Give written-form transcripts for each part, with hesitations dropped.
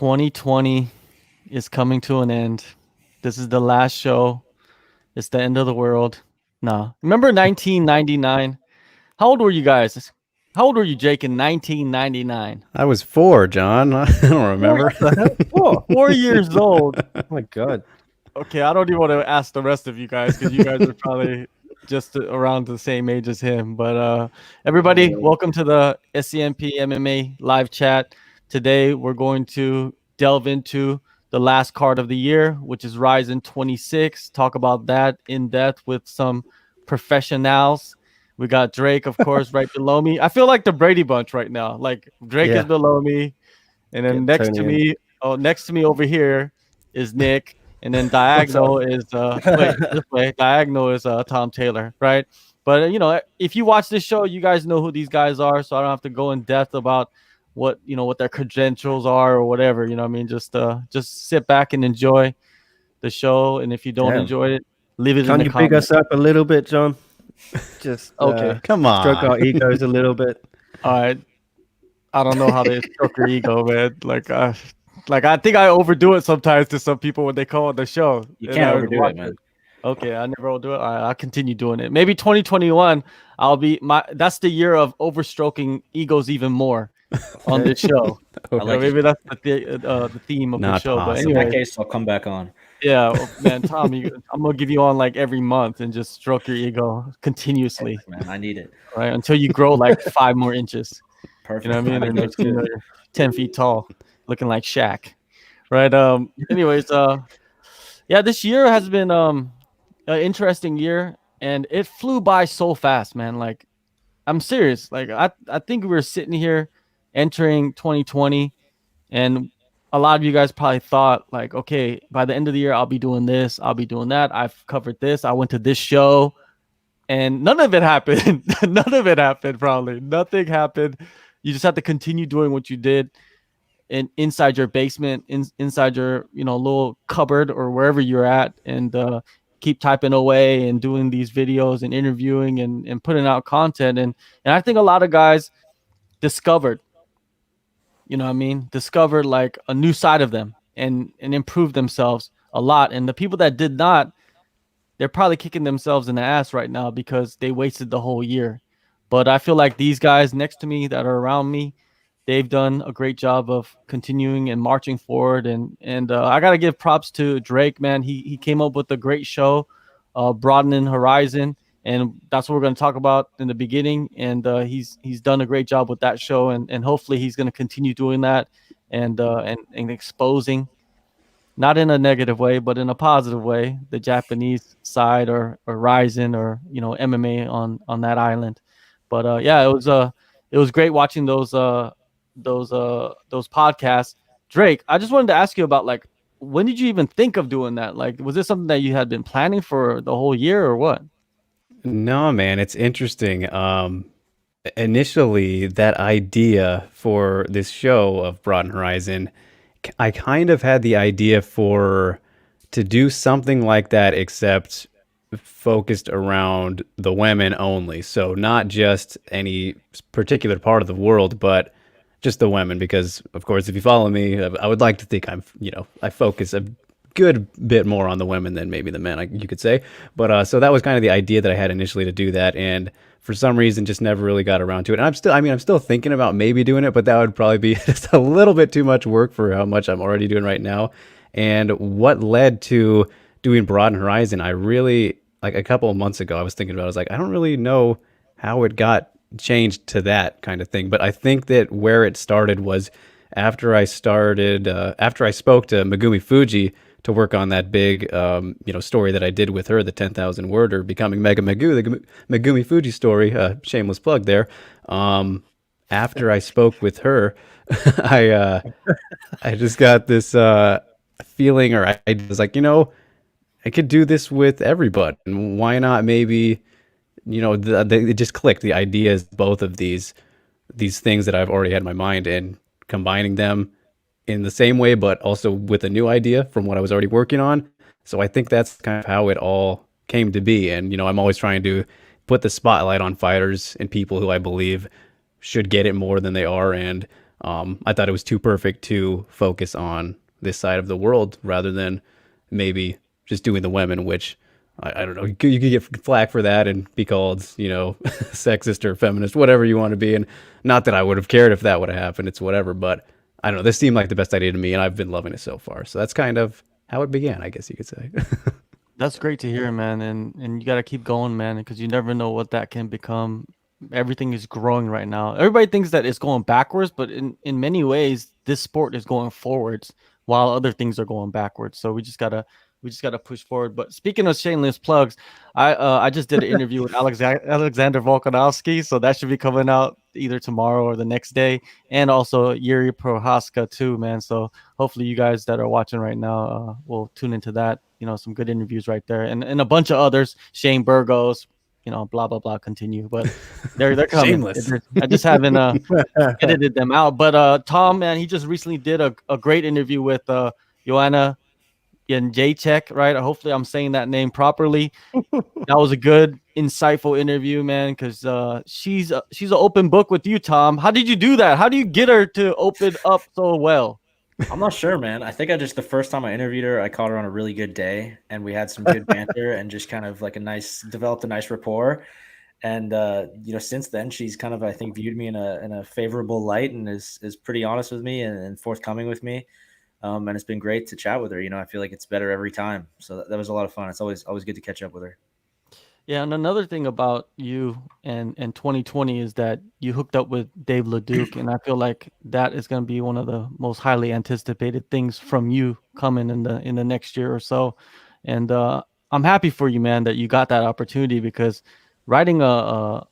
2020 is coming to an end. This is the last show. It's the end of the world. Nah. Remember 1999? How old were you guys? How old were you, Jake, in 1999? I was 4, John. I don't remember. What the hell? 4 years old. Oh my god. Okay, I don't even want to ask the rest of you guys because you guys are probably just around the same age as him. But everybody, welcome to the SCMP MMA Live Chat. Today, we're going to delve into the last card of the year, which is Rizin 26. Talk about that in depth with some professionals. We got Drake, of course, right below me. I feel like the Brady Bunch right now. Like Drake is below me, and then next to me over here is Nick. And then diagonal is this way. Diagonal is Tom Taylor, right? But if you watch this show, you guys know who these guys are, so I don't have to go in depth about what their credentials are or whatever. You know what I mean? Just sit back and enjoy the show. And if you don't enjoy it, leave it in the comments. Can you big us up a little bit, John? Just okay. Come on. Stroke our egos a little bit. All right. I don't know how they stroke your ego, man. Like I think I overdo it sometimes to some people when they call on the show. You can't overdo it, man. Okay, I never will do it. I'll continue doing it. Maybe 2021, that's the year of overstroking egos even more on this show. Okay. Maybe that's the theme of the show. Possible. But anyway, In that case, I'll come back on. Yeah, man, Tom, I'm gonna give you on like every month and just stroke your ego continuously. Man, I need it. Right until you grow like 5 more inches. Perfect. You know what I mean? And you're 10 feet tall, looking like Shaq. Right. Anyways, yeah, this year has been an interesting year, and it flew by so fast, man. Like, I'm serious. Like, I think we were sitting here entering 2020, and a lot of you guys probably thought, like, okay, by the end of the year, I'll be doing this, I'll be doing that. I've covered this. I went to this show, and none of it happened. None of it happened, probably. Nothing happened. You just have to continue doing what you did inside your basement, inside your little cupboard or wherever you're at, and keep typing away and doing these videos and interviewing and putting out content. And I think a lot of guys discovered like a new side of them and improved themselves a lot. And the people that did not, they're probably kicking themselves in the ass right now because they wasted the whole year. But I feel like these guys next to me that are around me, they've done a great job of continuing and marching forward. And I got to give props to Drake, man. He came up with a great show, Broadening Horizon. And that's what we're going to talk about in the beginning. And he's done a great job with that show. And hopefully he's going to continue doing that and exposing, not in a negative way, but in a positive way, the Japanese side or Rizin or, MMA on that island. But yeah, it was great watching those podcasts. Drake, I just wanted to ask you about, like, when did you even think of doing that? Like, was this something that you had been planning for the whole year or what? No, man, it's interesting. Initially, that idea for this show of Broaden Horizon, I kind of had the idea to do something like that, except focused around the women only. So not just any particular part of the world, but just the women. Because, of course, if you follow me, I would like to think I focus a good bit more on the women than maybe the men, you could say. But so that was kind of the idea that I had initially to do that, and for some reason just never really got around to it. And I'm still thinking about maybe doing it, but that would probably be just a little bit too much work for how much I'm already doing right now. And what led to doing Broaden Horizon, I really, like, a couple of months ago, I was thinking about it. I was like, I don't really know how it got changed to that kind of thing. But I think that where it started was after I spoke to Megumi Fuji to work on that big, story that I did with her, the 10,000 word or becoming Mega Megu, the Megumi Fuji story, shameless plug there. After I spoke with her, I just got this feeling, or I was like, I could do this with everybody. And why not maybe, it just clicked. The ideas, both of these things that I've already had in my mind, and combining them in the same way, but also with a new idea from what I was already working on. So I think that's kind of how it all came to be. And, I'm always trying to put the spotlight on fighters and people who I believe should get it more than they are. And I thought it was too perfect to focus on this side of the world rather than maybe just doing the women, which I don't know. You could get flack for that and be called, sexist or feminist, whatever you want to be. And not that I would have cared if that would have happened. It's whatever. But I don't know. This seemed like the best idea to me, and I've been loving it so far. So that's kind of how it began, I guess you could say. That's great to hear, man. And you got to keep going, man, because you never know what that can become. Everything is growing right now. Everybody thinks that it's going backwards, but in many ways, this sport is going forwards while other things are going backwards. So we just gotta push forward. But speaking of shameless plugs, I just did an interview with Alexander Volkanovski, so that should be coming out either tomorrow or the next day, and also Yuri Prohaska too, man. So hopefully you guys that are watching right now will tune into that. Some good interviews right there, and a bunch of others. Shane Burgos, blah blah blah. Continue, but they're coming. Shameless. I just haven't edited them out. But Tom, man, he just recently did a great interview with Joanna Jacek, right? Hopefully, I'm saying that name properly. That was a good, insightful interview, man. Because she's an open book with you, Tom. How did you do that? How do you get her to open up so well? I'm not sure, man. I think the first time I interviewed her, I caught her on a really good day, and we had some good banter and just kind of like developed a nice rapport. And since then, she's kind of, I think, viewed me in a favorable light and is pretty honest with me and forthcoming with me. And it's been great to chat with her. I feel like it's better every time. So that was a lot of fun. It's always good to catch up with her. Yeah, and another thing about you and 2020 is that you hooked up with Dave LeDuc, and I feel like that is going to be one of the most highly anticipated things from you coming in the next year or so. And I'm happy for you, man, that you got that opportunity, because writing a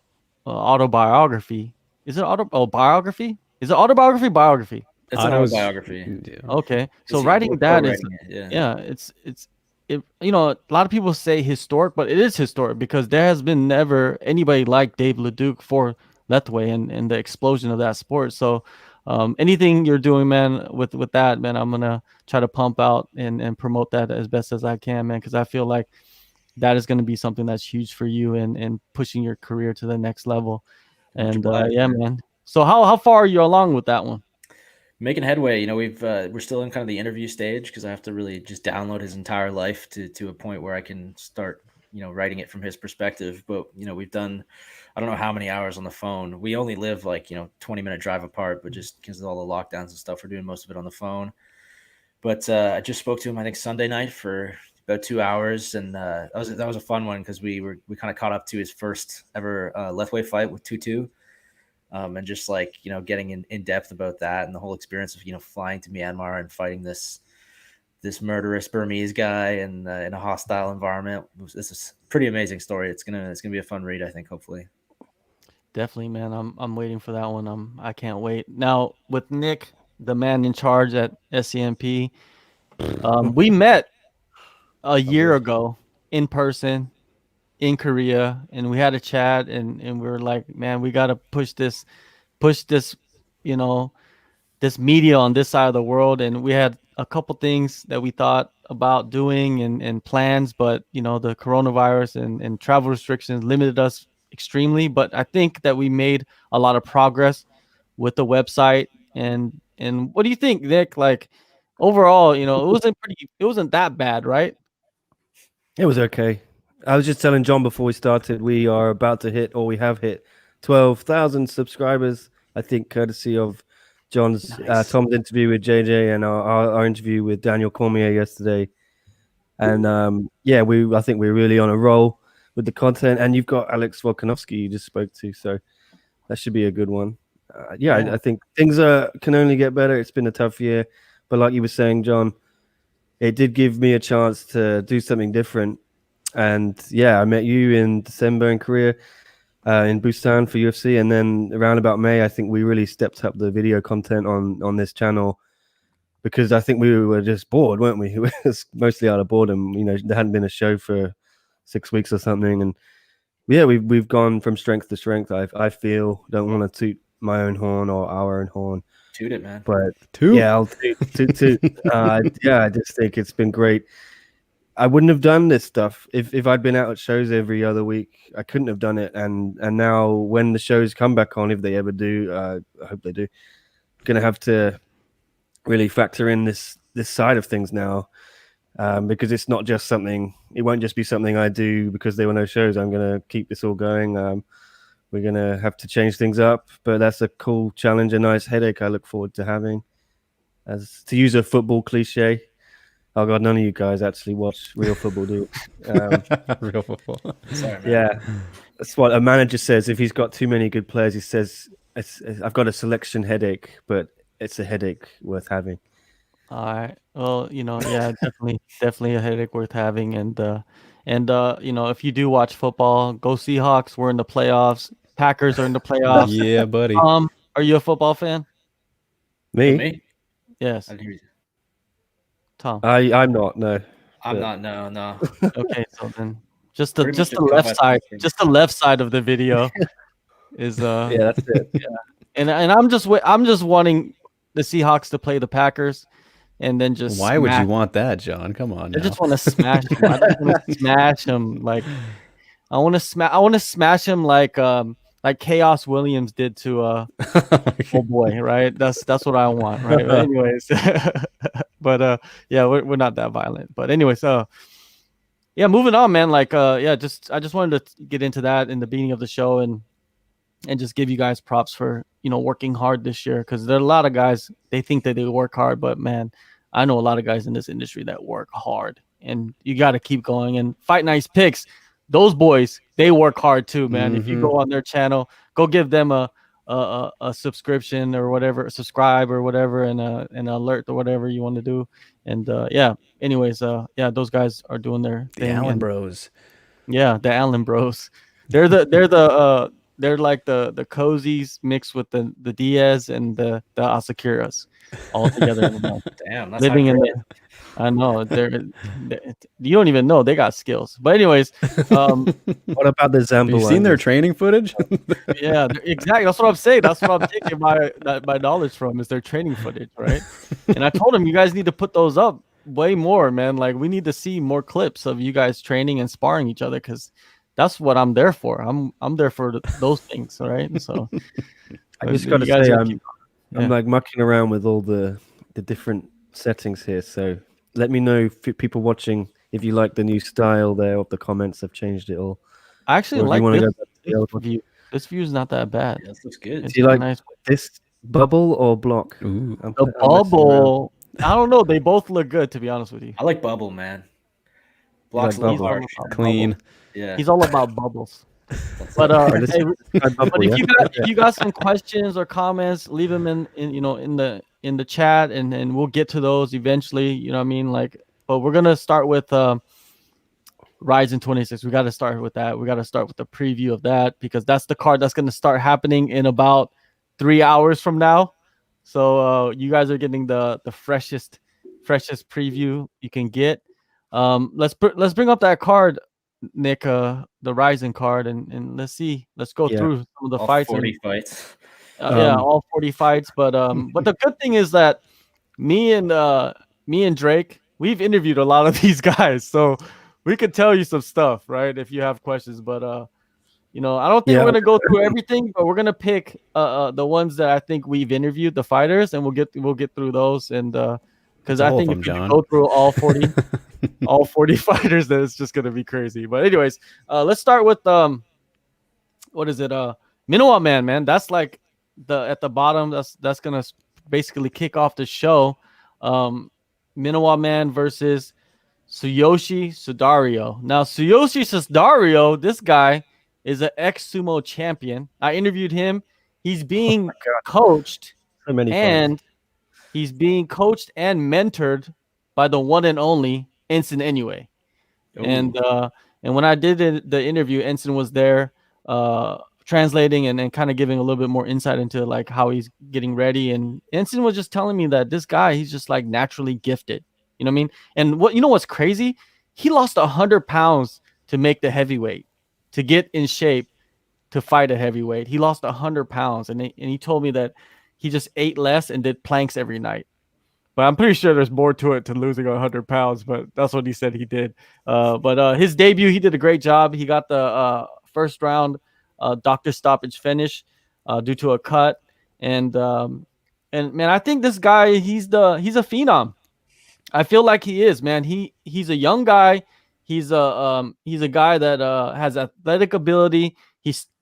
autobiography, is it biography? Is it autobiography? Biography? It's an autobiography. Yeah. Okay, so writing that is, yeah. yeah, a lot of people say historic, but it is historic because there has been never anybody like Dave LeDuc for Lethway and the explosion of that sport. So anything you're doing, man, with that, man, I'm gonna try to pump out and promote that as best as I can, man, because I feel like that is going to be something that's huge for you and pushing your career to the next level. And yeah, man. So how far are you along with that one? Making headway. We're still in kind of the interview stage because I have to really just download his entire life to a point where I can start, writing it from his perspective. But, we've done, I don't know how many hours on the phone. We only live 20-minute drive apart, but just because of all the lockdowns and stuff, we're doing most of it on the phone. But I just spoke to him, I think, Sunday night for about 2 hours. And that was a fun one because we kind of caught up to his first ever Lethway fight with 2-2. And just getting in depth about that and the whole experience of flying to Myanmar and fighting this murderous Burmese guy and in a hostile environment. This is a pretty amazing story. It's gonna be a fun read, I think. Hopefully, definitely, man. I'm waiting for that one. I can't wait. Now with Nick, the man in charge at SCMP, we met a year ago in person in Korea, and we had a chat, and we were like, man, we got to push this, you know, this media on this side of the world. And we had a couple things that we thought about doing and plans, but the coronavirus and travel restrictions limited us extremely. But I think that we made a lot of progress with the website. And what do you think, Nick? Like overall, it wasn't that bad, right? It was okay. I was just telling John before we started, we are about to hit, or we have hit, 12,000 subscribers. I think courtesy of Tom's interview with JJ and our interview with Daniel Cormier yesterday. And I think we're really on a roll with the content. And you've got Alex Volkanovski you just spoke to, so that should be a good one. I think things can only get better. It's been a tough year, but like you were saying, John, it did give me a chance to do something different. And I met you in December in Korea, in Busan for UFC, and then around about May, I think we really stepped up the video content on this channel because I think we were just bored, weren't we? It was mostly out of boredom. There hadn't been a show for 6 weeks or something, and we've gone from strength to strength. I feel, don't want to toot my own horn or our own horn. Toot it, man. But Toot. I'll toot. I just think it's been great. I wouldn't have done this stuff if I'd been out at shows every other week. I couldn't have done it. And now when the shows come back on, if they ever do, I hope they do. going to have to really factor in this side of things now, because it's not just something. It won't just be something I do because there were no shows. I'm going to keep this all going. We're going to have to change things up, but that's a cool challenge, a nice headache I look forward to having. As to use a football cliche, oh god, none of you guys actually watch real football, do you? Real football. Sorry, man. Yeah, that's what a manager says. If he's got too many good players, he says, I've got a selection headache, but it's a headache worth having. All right. Well, yeah, definitely a headache worth having. And if you do watch football, go Seahawks. We're in the playoffs. Packers are in the playoffs. Yeah, buddy. Are you a football fan? Me? Yes. I hear you. Tom. I'm not. No. I'm not. No. Okay, so then just Pretty much the just left cut side, my just the left side of the video is Yeah, that's it. and I'm just wanting the Seahawks to play the Packers, and then just Why would you want that, John? Come on. I now. just want to smash him. I just want to smash him. Like I want to smash him like Chaos Williams did to oh boy, right? That's what I want, right? But anyways, but yeah, we're not that violent. But anyways, yeah, moving on, man. Like I just wanted to get into that in the beginning of the show and just give you guys props for working hard this year, because there are a lot of guys, they think that they work hard, but man, I know a lot of guys in this industry that work hard, and you got to keep going. And Fight Nice Picks, those boys, they work hard too, man. If you go on their channel, go give them a subscription or whatever, subscribe or whatever, and an alert or whatever you want to do. And yeah, anyways, yeah, those guys are doing their thing. Allen Bros. Yeah, the Allen Bros. They're like the Cozies mixed with the Diaz and the Asakuras all together in one. Damn, that's Living in there. I know you don't even know they got skills. But anyways, what about the Zambia? Have you seen their training footage? yeah, exactly. That's what I'm saying. That's what I'm taking my knowledge from, is their training footage, right? And I told them, you guys need to put those up way more, man. Like, we need to see more clips of you guys training and sparring each other, because that's what I'm there for. I'm there for those things, right? So I just got to say, I'm like mucking around with all the different settings here. So let me know, if people watching, if you like the new style there of the comments. I've changed it all. I actually like this view. This view is not that bad. Yeah, this looks good. Do you like this bubble or block? Ooh. The bubble. I don't know. They both look good, to be honest with you. I like bubble, man. Block's like a little clean. Yeah, he's all about bubbles. But hey, but if you got some questions or comments, leave them in the chat, and we'll get to those eventually. You know what I mean? Like, but we're gonna start with Rizin 26. We got to start with that. We got to start with the preview of that, because that's the card that's gonna start happening in about 3 hours from now. So you guys are getting the freshest preview you can get. Let's bring up that card, Nick, the Rizin card, and let's go through some of the all fights. 40 fights. Yeah, all 40 fights. But the good thing is that me and Drake, we've interviewed a lot of these guys, so we could tell you some stuff, right? If you have questions. But I don't think we're gonna go through everything, but we're gonna pick the ones that I think we've interviewed, the fighters, and we'll get through those. And because I think if you go through all 40 all 40 fighters, then it's just gonna be crazy. But anyways, let's start with what is it? Minowa Man. That's like at the bottom. That's gonna basically kick off the show. Minowa Man versus Tsuyoshi Sudario. Now, Tsuyoshi Sudario, this guy is an ex-sumo champion. I interviewed him. He's being coached, he's being coached and mentored by the one and only Ensign Anyway. Ooh. And when I did the interview, Ensign was there translating and kind of giving a little bit more insight into like how he's getting ready. And Ensign was just telling me that this guy, he's just like naturally gifted. You know what I mean? And what's crazy? He lost 100 pounds to make the heavyweight, to get in shape to fight a heavyweight. He lost 100 pounds, and he told me that he just ate less and did planks every night. But I'm pretty sure there's more to it to losing 100 pounds, but that's what he said he did. But his debut, he did a great job. He got the first round doctor stoppage finish due to a cut. And And man, I think this guy, he's a phenom. I feel like he is, man. He's a young guy. He's a guy that has athletic ability.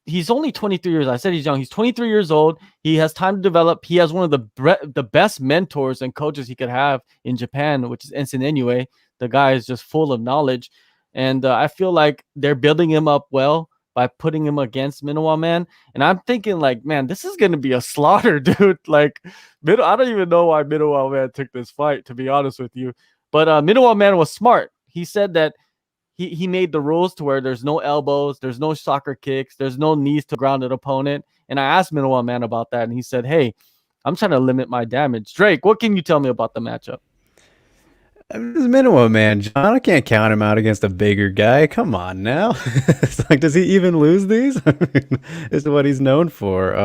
He's only 23 years. I said he's young. He's 23 years old. He has time to develop. He has one of the best mentors and coaches he could have in Japan, which is Ensign Inoue. The guy is just full of knowledge, and I feel like they're building him up well by putting him against Minowa Man. And I'm thinking, like, man, this is gonna be a slaughter, dude. Like, I don't even know why Minowa Man took this fight, to be honest with you. But Minowa Man was smart. He said that he made the rules to where there's no elbows, there's no soccer kicks, there's no knees to ground an opponent. And I asked Minowa Man about that, and he said, "Hey, I'm trying to limit my damage." Drake, what can you tell me about the matchup? This Minowa Man, John, I can't count him out against a bigger guy. Come on now. It's like, does he even lose these? I mean, this is what he's known for.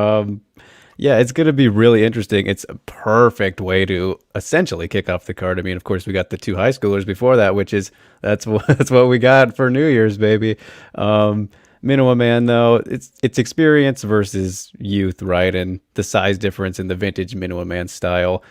Yeah, it's going to be really interesting. It's a perfect way to essentially kick off the card. I mean, of course, we got the two high schoolers before that, which is that's what we got for New Year's, baby. Minowa Man, though, it's experience versus youth, right? And the size difference in the vintage Minowa Man style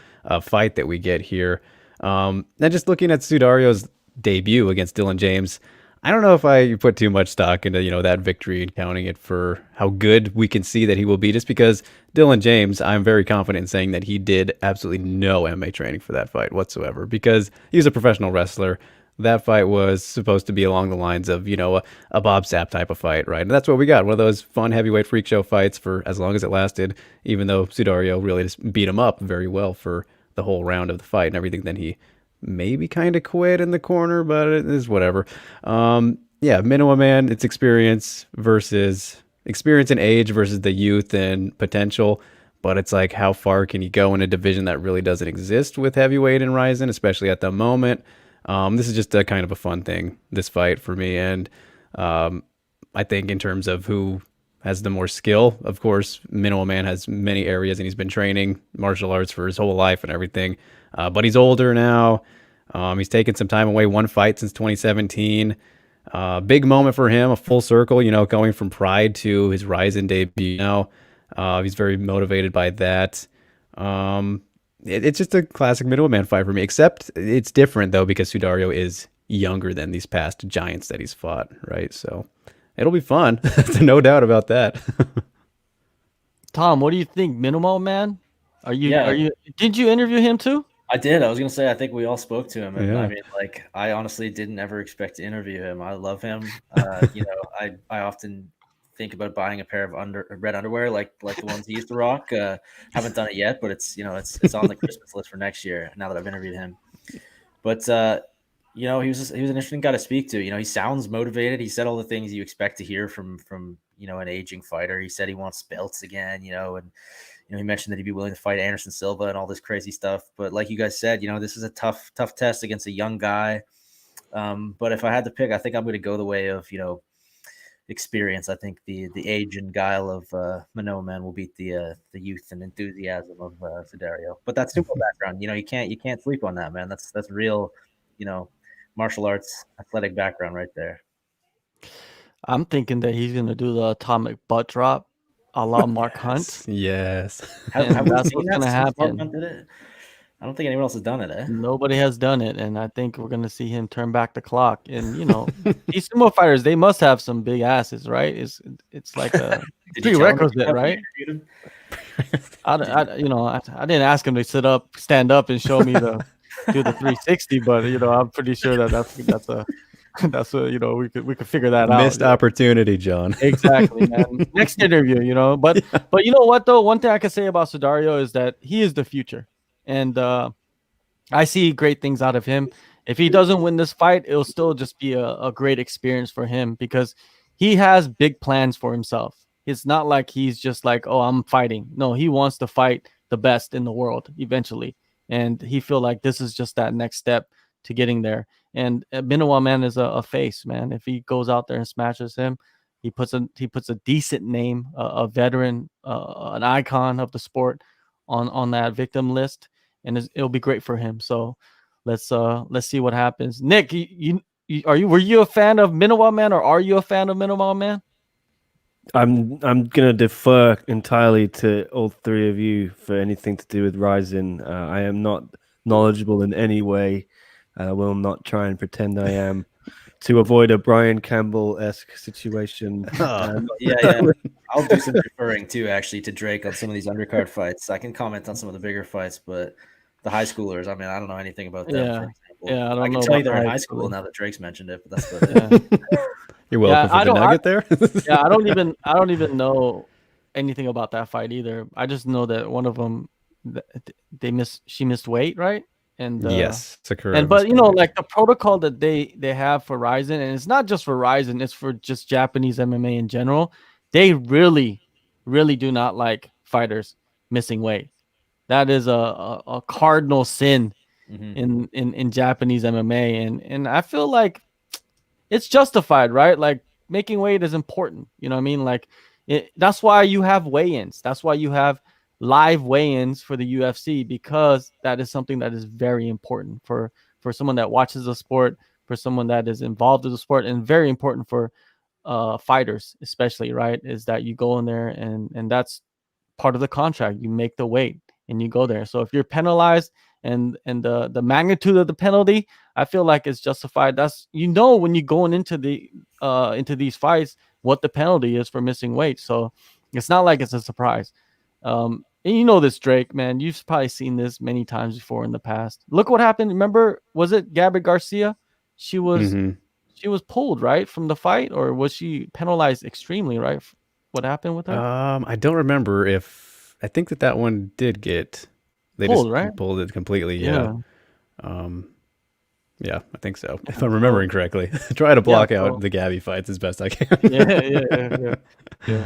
fight that we get here. And just looking at Sudario's debut against Dylan James, I don't know if I put too much stock into, that victory and counting it for how good we can see that he will be, just because Dylan James, I'm very confident in saying that he did absolutely no MMA training for that fight whatsoever, because he's a professional wrestler. That fight was supposed to be along the lines of, a Bob Sapp type of fight, right? And that's what we got. One of those fun heavyweight freak show fights for as long as it lasted, even though Sudario really just beat him up very well for the whole round of the fight and everything. Then he maybe kind of quit in the corner, but it is whatever. Yeah, Minowa Man, it's experience and age versus the youth and potential. But it's like, how far can you go in a division that really doesn't exist with heavyweight and Rizin, especially at the moment? This is just a kind of a fun thing, this fight for me. And I think in terms of who has the more skill, of course, Minowa Man has many areas, and he's been training martial arts for his whole life and everything. But he's older now. He's taken some time away, one fight since 2017. Big moment for him, a full circle, going from Pride to his Rizin debut now. He's very motivated by that. It's just a classic Minowa Man fight for me, except it's different, though, because Sudario is younger than these past giants that he's fought, right? So it'll be fun. No doubt about that. Tom, what do you think, Minowa Man? Did you interview him too? I did. I was gonna say, I think we all spoke to him, and Yeah. I mean, like, I honestly didn't ever expect to interview him. I love him. I often think about buying a pair of red underwear, like the ones he used to rock. Haven't done it yet, but it's on the Christmas list for next year. Now that I've interviewed him, but he was an interesting guy to speak to. He sounds motivated. He said all the things you expect to hear from an aging fighter. He said he wants belts again. And he mentioned that he'd be willing to fight Anderson Silva and all this crazy stuff. But like you guys said, this is a tough test against a young guy. But if I had to pick, I think I'm going to go the way of, experience. I think the age and guile of Minowa Man will beat the youth and enthusiasm of Sudario. But that's football background. You can't sleep on that, man. That's real, martial arts athletic background right there. I'm thinking that he's gonna do the atomic butt drop, a la Mark Hunt. Yes. And that's what's gonna happen. I don't think anyone else has done it. Nobody has done it, and I think we're gonna see him turn back the clock. And these sumo fighters, they must have some big asses, right? It's like a prerequisite, right? I didn't ask him to stand up, and show me do the 360, but I'm pretty sure that's a we could figure that out. Missed opportunity, John. Exactly, man. Next interview, but you know what though? One thing I can say about Sudario is that he is the future. And I see great things out of him. If he doesn't win this fight, it'll still just be a great experience for him, because he has big plans for himself. It's not like he's just like, oh, I'm fighting. No, he wants to fight the best in the world eventually. And he feel like this is just that next step to getting there. And Minowa Man is a face, man. If he goes out there and smashes him, he puts a decent name, a veteran, an icon of the sport on that victim list, and it'll be great for him. So let's see what happens. Nick, were you a fan of Minowa Man, or are you a fan of Minowa Man? I'm gonna defer entirely to all three of you for anything to do with Rizin. I am not knowledgeable in any way. I will not try and pretend I am to avoid a Brian Campbell-esque situation. Yeah. I'll do some referring too, actually, to Drake on some of these undercard fights. I can comment on some of the bigger fights, but the high schoolers, I mean, I don't know anything about them, Yeah. for example. Yeah, I I don't can know tell you about they're in the high high school schooler. now that Drake's mentioned it, but that's about it. You're welcome for the nugget there. Yeah, I don't even know anything about that fight either. I just know that one of them, she missed weight, right? And Yes, Sakura and but missed you know, weight. like the protocol that they have for Rizin, and it's not just for Rizin, it's for just Japanese MMA in general. They really, really do not like fighters missing weight. That is a cardinal sin in Japanese MMA, and I feel like it's justified, right? Like making weight is important. You know what I mean? Like that's why you have weigh-ins. That's why you have live weigh-ins for the UFC, because that is something that is very important for someone that watches the sport, for someone that is involved in the sport, and very important for fighters, especially, right? Is that you go in there and that's part of the contract. You make the weight and you go there. So if you're penalized and the magnitude of the penalty, I feel like it's justified. That's, you know, when you're going into these fights, what the penalty is for missing weight. So it's not like it's a surprise. And you know this, Drake, man. You've probably seen this many times before in the past. Look what happened. Remember, was it Gabby Garcia? She was Mhm. she was pulled, right, from the fight, or was she penalized extremely, right? What happened with her? I don't remember if I think that one did get they just Pulled, right? pulled it completely. Yeah. Yeah. Um, yeah, I think so. If Yeah. I'm So remembering correctly, try to yeah. block out So the Gabby fights as best I yeah, can. yeah.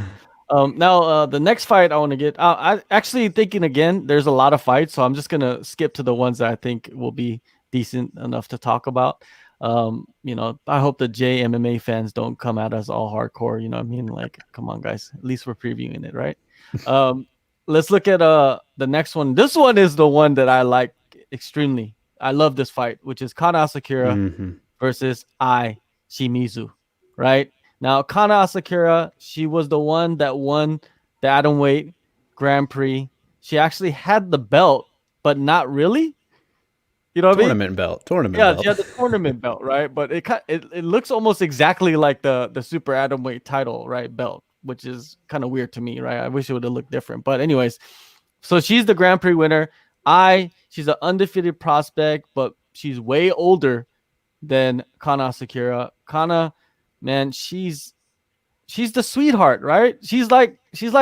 Now, the next fight I want to get, I actually thinking again. There's a lot of fights, so I'm just gonna skip to the ones that I think will be decent enough to talk about. You know, I hope the JMMA fans don't come at us all hardcore. You know what I mean? Like, come on, guys. At least we're previewing it, right? Um, let's look at the next one. This one is the one that I like extremely. I love this fight, which is Kana Asakura Mhm. versus Shimizu, right? Now, Kana Asakura, she was the one that won the Atomweight Grand Prix. She actually had the belt, but not really. You know what I mean? Tournament belt. Tournament Yeah, she belt. had the tournament belt, right? But it looks almost exactly like the super atomweight title, right? Belt, which is kind of weird to me, right? I wish it would have looked different. But anyways, so she's the Grand Prix winner. She's an undefeated prospect, but she's way older than Kana Asakura. Kana, man, she's the sweetheart, right? She's like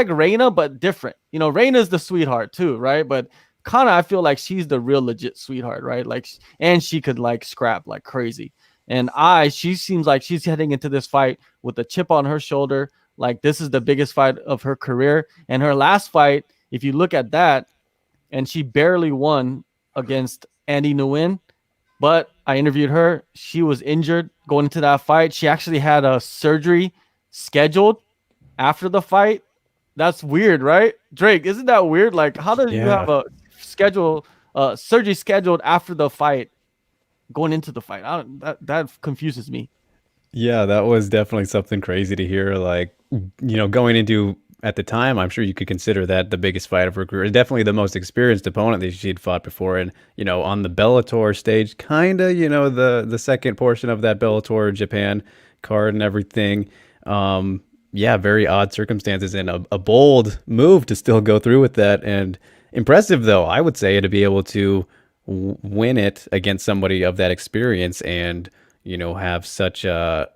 Reina, but different. You know, Reina's the sweetheart too, right? But Kana, I feel like she's the real legit sweetheart, right? Like, and she could like scrap like crazy. And she seems like she's heading into this fight with a chip on her shoulder. Like, this is the biggest fight of her career. And her last fight, if you look at that, and she barely won against Andy Nguyen. But I interviewed her. She was injured going into that fight. She actually had a surgery scheduled after the fight. That's weird, right? Drake, isn't that weird? Like, how do you have Yeah. a surgery scheduled after the fight, going into the fight? That confuses me. Yeah, that was definitely something crazy to hear. Like, going into at the time, I'm sure you could consider that the biggest fight of her career. Definitely the most experienced opponent that she'd fought before. And, on the Bellator stage, kind of, the second portion of that Bellator Japan card and everything. Yeah, very odd circumstances and a bold move to still go through with that. And impressive, though, I would say, to be able to win it against somebody of that experience and have such a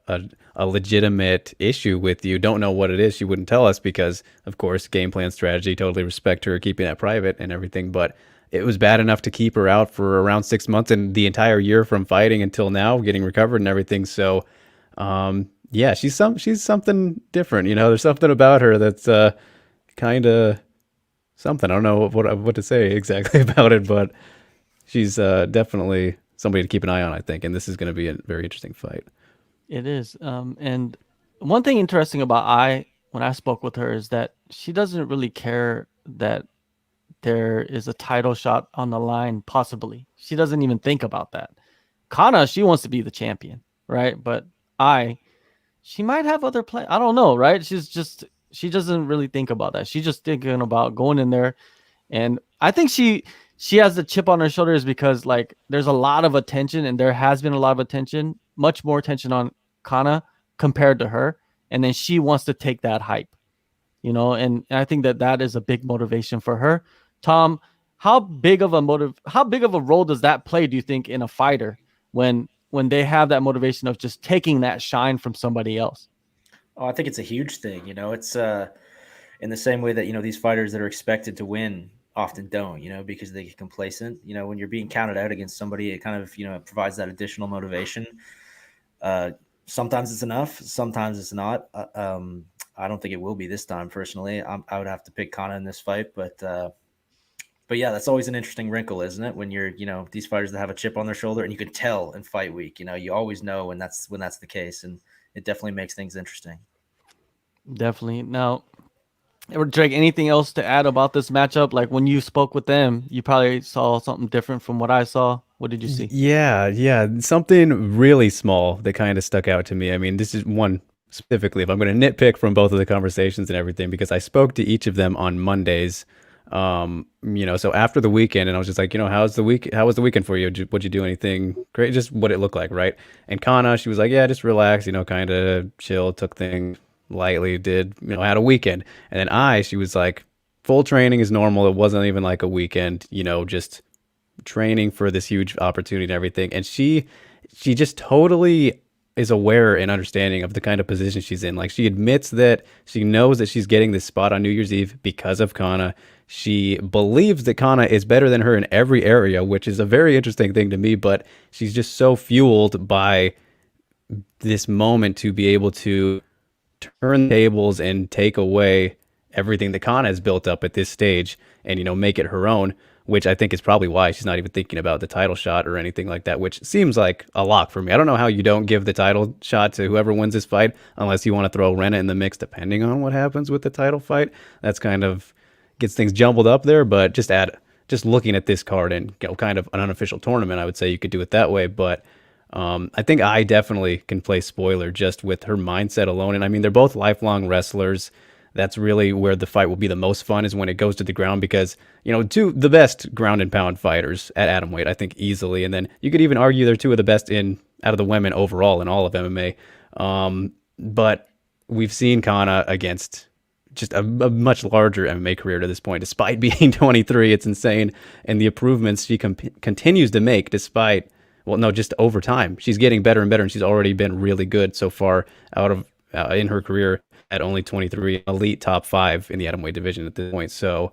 legitimate issue with you. Don't know what it is. She wouldn't tell us because, of course, game plan strategy, totally respect her keeping that private and everything. But it was bad enough to keep her out for around 6 months and the entire year from fighting until now, getting recovered and everything. So, yeah, she's something different. There's something about her that's kind of something. I don't know what to say exactly about it, but she's definitely somebody to keep an eye on, I think. And this is going to be a very interesting fight. It is. And one thing interesting about when I spoke with her, is that she doesn't really care that there is a title shot on the line, possibly. She doesn't even think about that. Kana, she wants to be the champion, right? But she might have other play. I don't know, right? She doesn't really think about that. She's just thinking about going in there, and I think she has the chip on her shoulders because like there's a lot of attention, and there has been a lot of attention, much more attention on Kana compared to her, and then she wants to take that hype, and I think that is a big motivation for her. Tom, how big of a role does that play, do you think, in a fighter when they have that motivation of just taking that shine from somebody else? Oh, I think it's a huge thing. It's in the same way that these fighters that are expected to win often don't. Because they get complacent. When you're being counted out against somebody, it kind of provides that additional motivation. Sometimes it's enough, sometimes it's not. I don't think it will be this time. Personally, I would have to pick Kana in this fight, but yeah, that's always an interesting wrinkle, isn't it? When you're these fighters that have a chip on their shoulder, and you can tell in fight week. You always know when that's the case, and it definitely makes things interesting. Definitely. Now, Drake, anything else to add about this matchup? Like when you spoke with them, you probably saw something different from what I saw. What did you see? Yeah, something really small that kind of stuck out to me. I mean, this is one specifically, if I'm going to nitpick from both of the conversations and everything, because I spoke to each of them on Mondays. So after the weekend, and I was just like, how was the weekend for you? Would you do anything great? Just what it looked like, right? And Kana, she was like, yeah, just relax, kind of chill, took things lightly, had a weekend. And then she was like, full training is normal. It wasn't even like a weekend, just training for this huge opportunity and everything. And she just totally is aware and understanding of the kind of position she's in. Like she admits that she knows that she's getting this spot on New Year's Eve because of Kana. She believes that Kana is better than her in every area, which is a very interesting thing to me, but she's just so fueled by this moment to be able to turn the tables and take away everything that Kana has built up at this stage and, make it her own, which I think is probably why she's not even thinking about the title shot or anything like that, which seems like a lock for me. I don't know how you don't give the title shot to whoever wins this fight unless you want to throw Rena in the mix depending on what happens with the title fight. That's kind of gets things jumbled up there, but just looking at this card and kind of an unofficial tournament, I would say you could do it that way, but I think I definitely can play spoiler just with her mindset alone. And I mean, they're both lifelong wrestlers. That's really where the fight will be the most fun, is when it goes to the ground, because, two the best ground and pound fighters at atomweight, I think, easily. And then you could even argue they're two of the best out of the women overall in all of MMA. But we've seen Kana against just a much larger MMA career to this point, despite being 23. It's insane. And the improvements she continues to make despite, well, no, just over time. She's getting better and better, and she's already been really good so far in her career at only 23, elite top 5 in the atomweight division at this point. So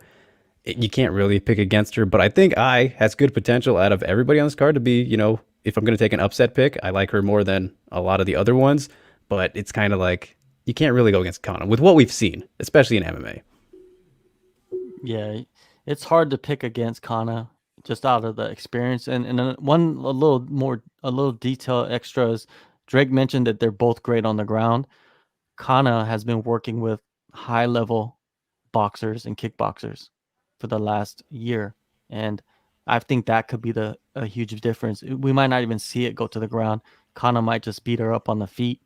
you can't really pick against her, but I think has good potential out of everybody on this card to be, if I'm going to take an upset pick, I like her more than a lot of the other ones, but it's kind of like, you can't really go against Kana with what we've seen, especially in MMA. Yeah, it's hard to pick against Kana just out of the experience. And a little detail extra is Drake mentioned that they're both great on the ground. Kana has been working with high level boxers and kickboxers for the last year, and I think that could be a huge difference. We might not even see it go to the ground. Kana might just beat her up on the feet.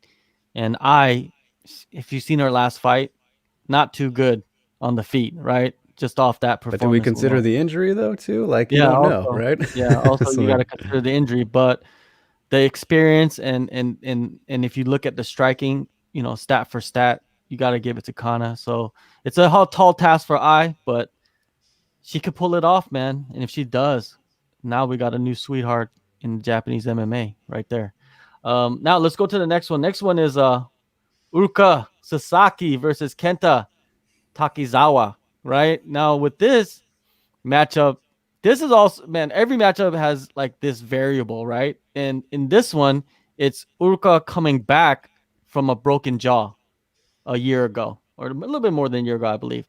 And if you've seen her last fight, not too good on the feet, right? Just off that performance. But do we consider the injury though too? Like, you Yeah, don't also, know, right? Yeah, also So you got to consider the injury, but the experience and if you look at the striking, stat for stat, you got to give it to Kana. So it's a tall task for but she could pull it off, man. And if she does, now we got a new sweetheart in Japanese MMA right there. Now let's go to the next one. Next one is Uruka Sasaki versus Kenta Takizawa. Right now with this matchup, this is also, man, every matchup has like this variable, right? And in this one, it's Uruka coming back from a broken jaw a year ago, or a little bit more than a year ago, I believe.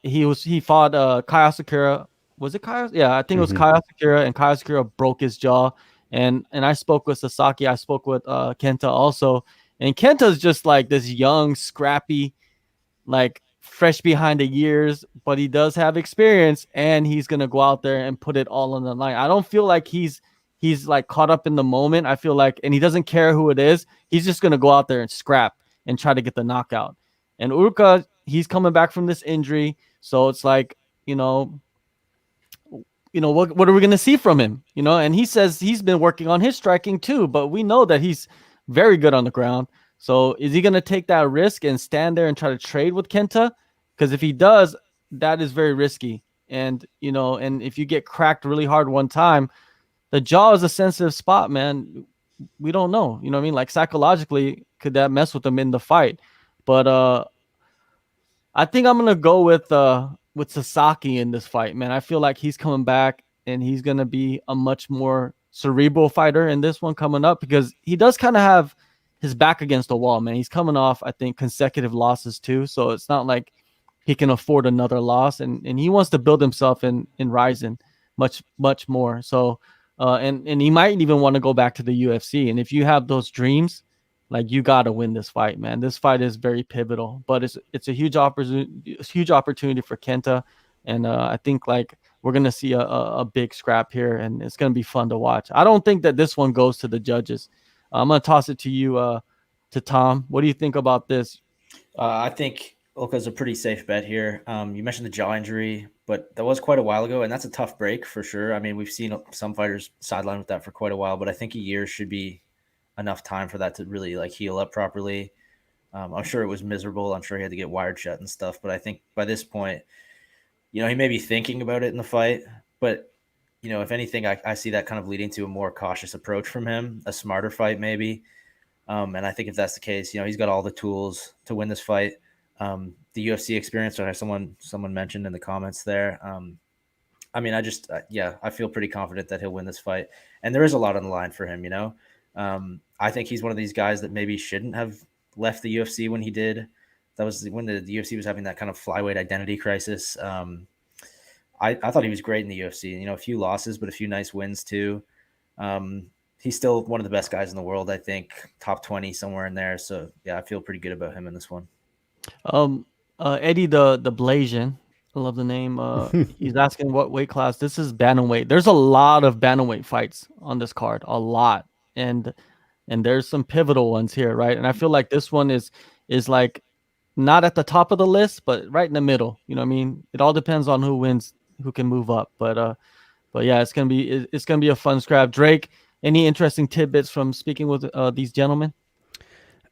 He fought Kai Asakura. Was it Kai? Yeah, I think it was Kai Asakura, and Kai Asakura broke his jaw. And I spoke with Sasaki. I spoke with Kenta also. And Kenta's just like this young, scrappy, like fresh behind the years, but he does have experience, and he's gonna go out there and put it all on the line. I don't feel like he's he's like caught up in the moment. I feel like, and he doesn't care who it is. He's just gonna go out there and scrap and try to get the knockout. And Uruka, he's coming back from this injury, so it's like, what are we going to see from him? And he says he's been working on his striking too, but we know that he's very good on the ground. So is he going to take that risk and stand there and try to trade with Kenta? Because if he does, that is very risky. And and if you get cracked really hard one time, the jaw is a sensitive spot, man. We don't know. You know what I mean? Like psychologically, could that mess with him in the fight? But I think I'm gonna go with Sasaki in this fight, man. I feel like he's coming back and he's gonna be a much more cerebral fighter in this one coming up, because he does kind of have his back against the wall, man. He's coming off, I think, consecutive losses too, so it's not like he can afford another loss, and he wants to build himself in Rizin much more. So and he might even want to go back to the UFC. And if you have those dreams, like, you got to win this fight, man. This fight is very pivotal, but it's a huge opportunity for Kenta, and I think like we're gonna see a big scrap here, and it's gonna be fun to watch. I don't think that this one goes to the judges. I'm gonna toss it to you, to Tom. What do you think about this? I think Oka's a pretty safe bet here. You mentioned the jaw injury, but that was quite a while ago, and that's a tough break for sure. I mean, we've seen some fighters sidelined with that for quite a while, but I think a year should be enough time for that to really like heal up properly. I'm sure it was miserable. I'm sure he had to get wired shut and stuff, but I think by this point, he may be thinking about it in the fight, but if anything, I see that kind of leading to a more cautious approach from him, a smarter fight maybe. And I think if that's the case, he's got all the tools to win this fight. The UFC experience, or someone mentioned in the comments there. I mean, I feel pretty confident that he'll win this fight, and there is a lot on the line for him. I think he's one of these guys that maybe shouldn't have left the UFC when he did. That was when the UFC was having that kind of flyweight identity crisis. I thought he was great in the UFC. A few losses, but a few nice wins too. He's still one of the best guys in the world, I think, top 20 somewhere in there. So yeah, I feel pretty good about him in this one. Eddie the Blasian, I love the name. He's asking what weight class. This is bantamweight. There's a lot of bantamweight fights on this card, a lot, and there's some pivotal ones here, right? And I feel like this one is like not at the top of the list, but right in the middle. You know what I mean? It all depends on who wins, who can move up. But yeah, it's gonna be a fun scrap. Drake, any interesting tidbits from speaking with these gentlemen?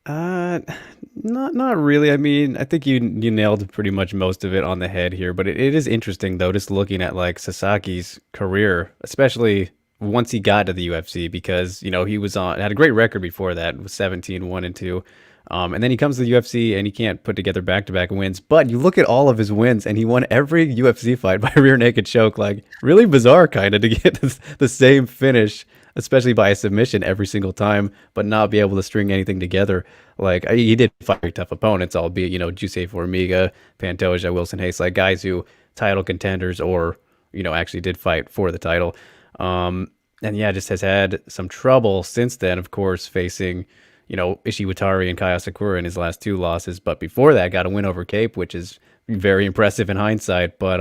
Not really. I mean, I think you nailed pretty much most of it on the head here, but it is interesting though, just looking at like Sasaki's career, especially once he got to the UFC, because he had a great record before that, with 17-1-2. And then he comes to the UFC and he can't put together back-to-back wins. But you look at all of his wins, and he won every UFC fight by rear naked choke. Like, really bizarre kind of to get the same finish, especially by a submission every single time, but not be able to string anything together. Like, he did fight very tough opponents, albeit, Jusei Formiga, Pantoja, Wilson Hayes, like guys who title contenders or, actually did fight for the title. And yeah, just has had some trouble since then, of course, facing Ishiwatari and Kai Asakura in his last two losses. But before that, got a win over Cape, which is very impressive in hindsight. But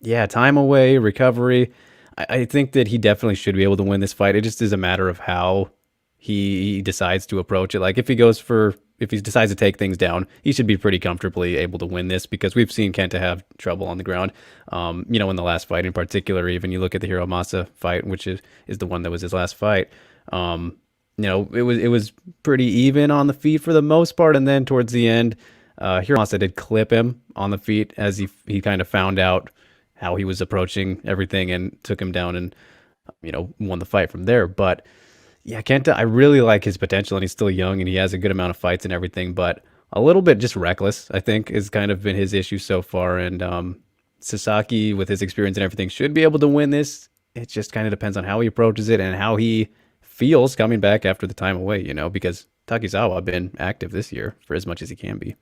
yeah, time away, recovery. I think that he definitely should be able to win this fight. It just is a matter of how he decides to approach it. Like if he decides to take things down, he should be pretty comfortably able to win this, because we've seen Kenta have trouble on the ground. In the last fight in particular, even you look at the Hiromoto fight, which is the one that was his last fight. It was pretty even on the feet for the most part, and then towards the end, Hiromoto did clip him on the feet as he kind of found out how he was approaching everything and took him down and won the fight from there. But yeah, Kenta, I really like his potential, and he's still young and he has a good amount of fights and everything, but a little bit just reckless, I think, has kind of been his issue so far. And Sasaki, with his experience and everything, should be able to win this. It just kind of depends on how he approaches it and how he feels coming back after the time away, because Takizawa been active this year for as much as he can be.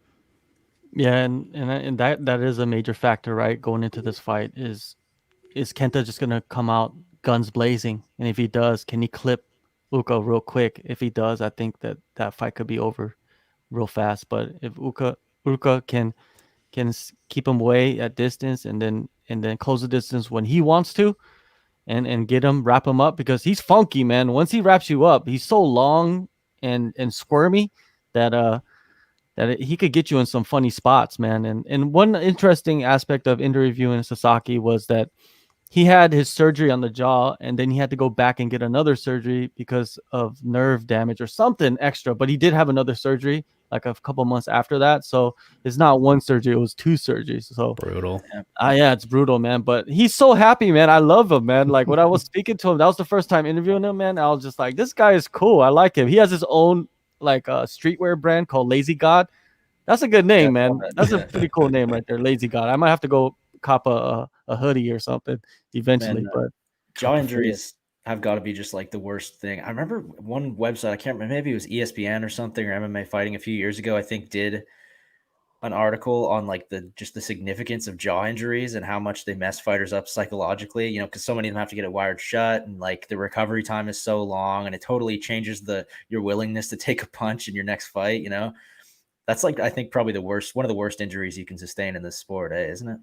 Yeah, and that is a major factor, right? Going into this fight, is Kenta just gonna come out guns blazing? And if he does, can he clip Uka real quick? If he does, I think that fight could be over real fast. But if Uka can keep him away at distance and then close the distance when he wants to, and get him, wrap him up, because he's funky, man. Once he wraps you up, he's so long and squirmy that he could get you in some funny spots, man. And one interesting aspect of interviewing Sasaki was that he had his surgery on the jaw, and then he had to go back and get another surgery because of nerve damage or something extra. But he did have another surgery like a couple months after that. So it's not one surgery, it was two surgeries. So Brutal. yeah, it's brutal, man. But he's so happy, man. I love him, man. Like when I was speaking to him, that was the first time interviewing him, man. I was just like, this guy is cool. I like him. He has his own like streetwear brand called Lazy God. That's a good name, man. That's a pretty cool name right there, Lazy God. I might have to go cop a hoodie or something eventually. Man, but jaw injuries have got to be just like the worst thing. I remember one website, I can't remember, maybe it was ESPN or something, or MMA Fighting a few years ago, I think, did an article on like the significance of jaw injuries and how much they mess fighters up psychologically, you know, because so many of them have to get it wired shut, and like the recovery time is so long, and it totally changes your willingness to take a punch in your next fight, you know. That's like, I think, probably one of the worst injuries you can sustain in this sport, isn't it?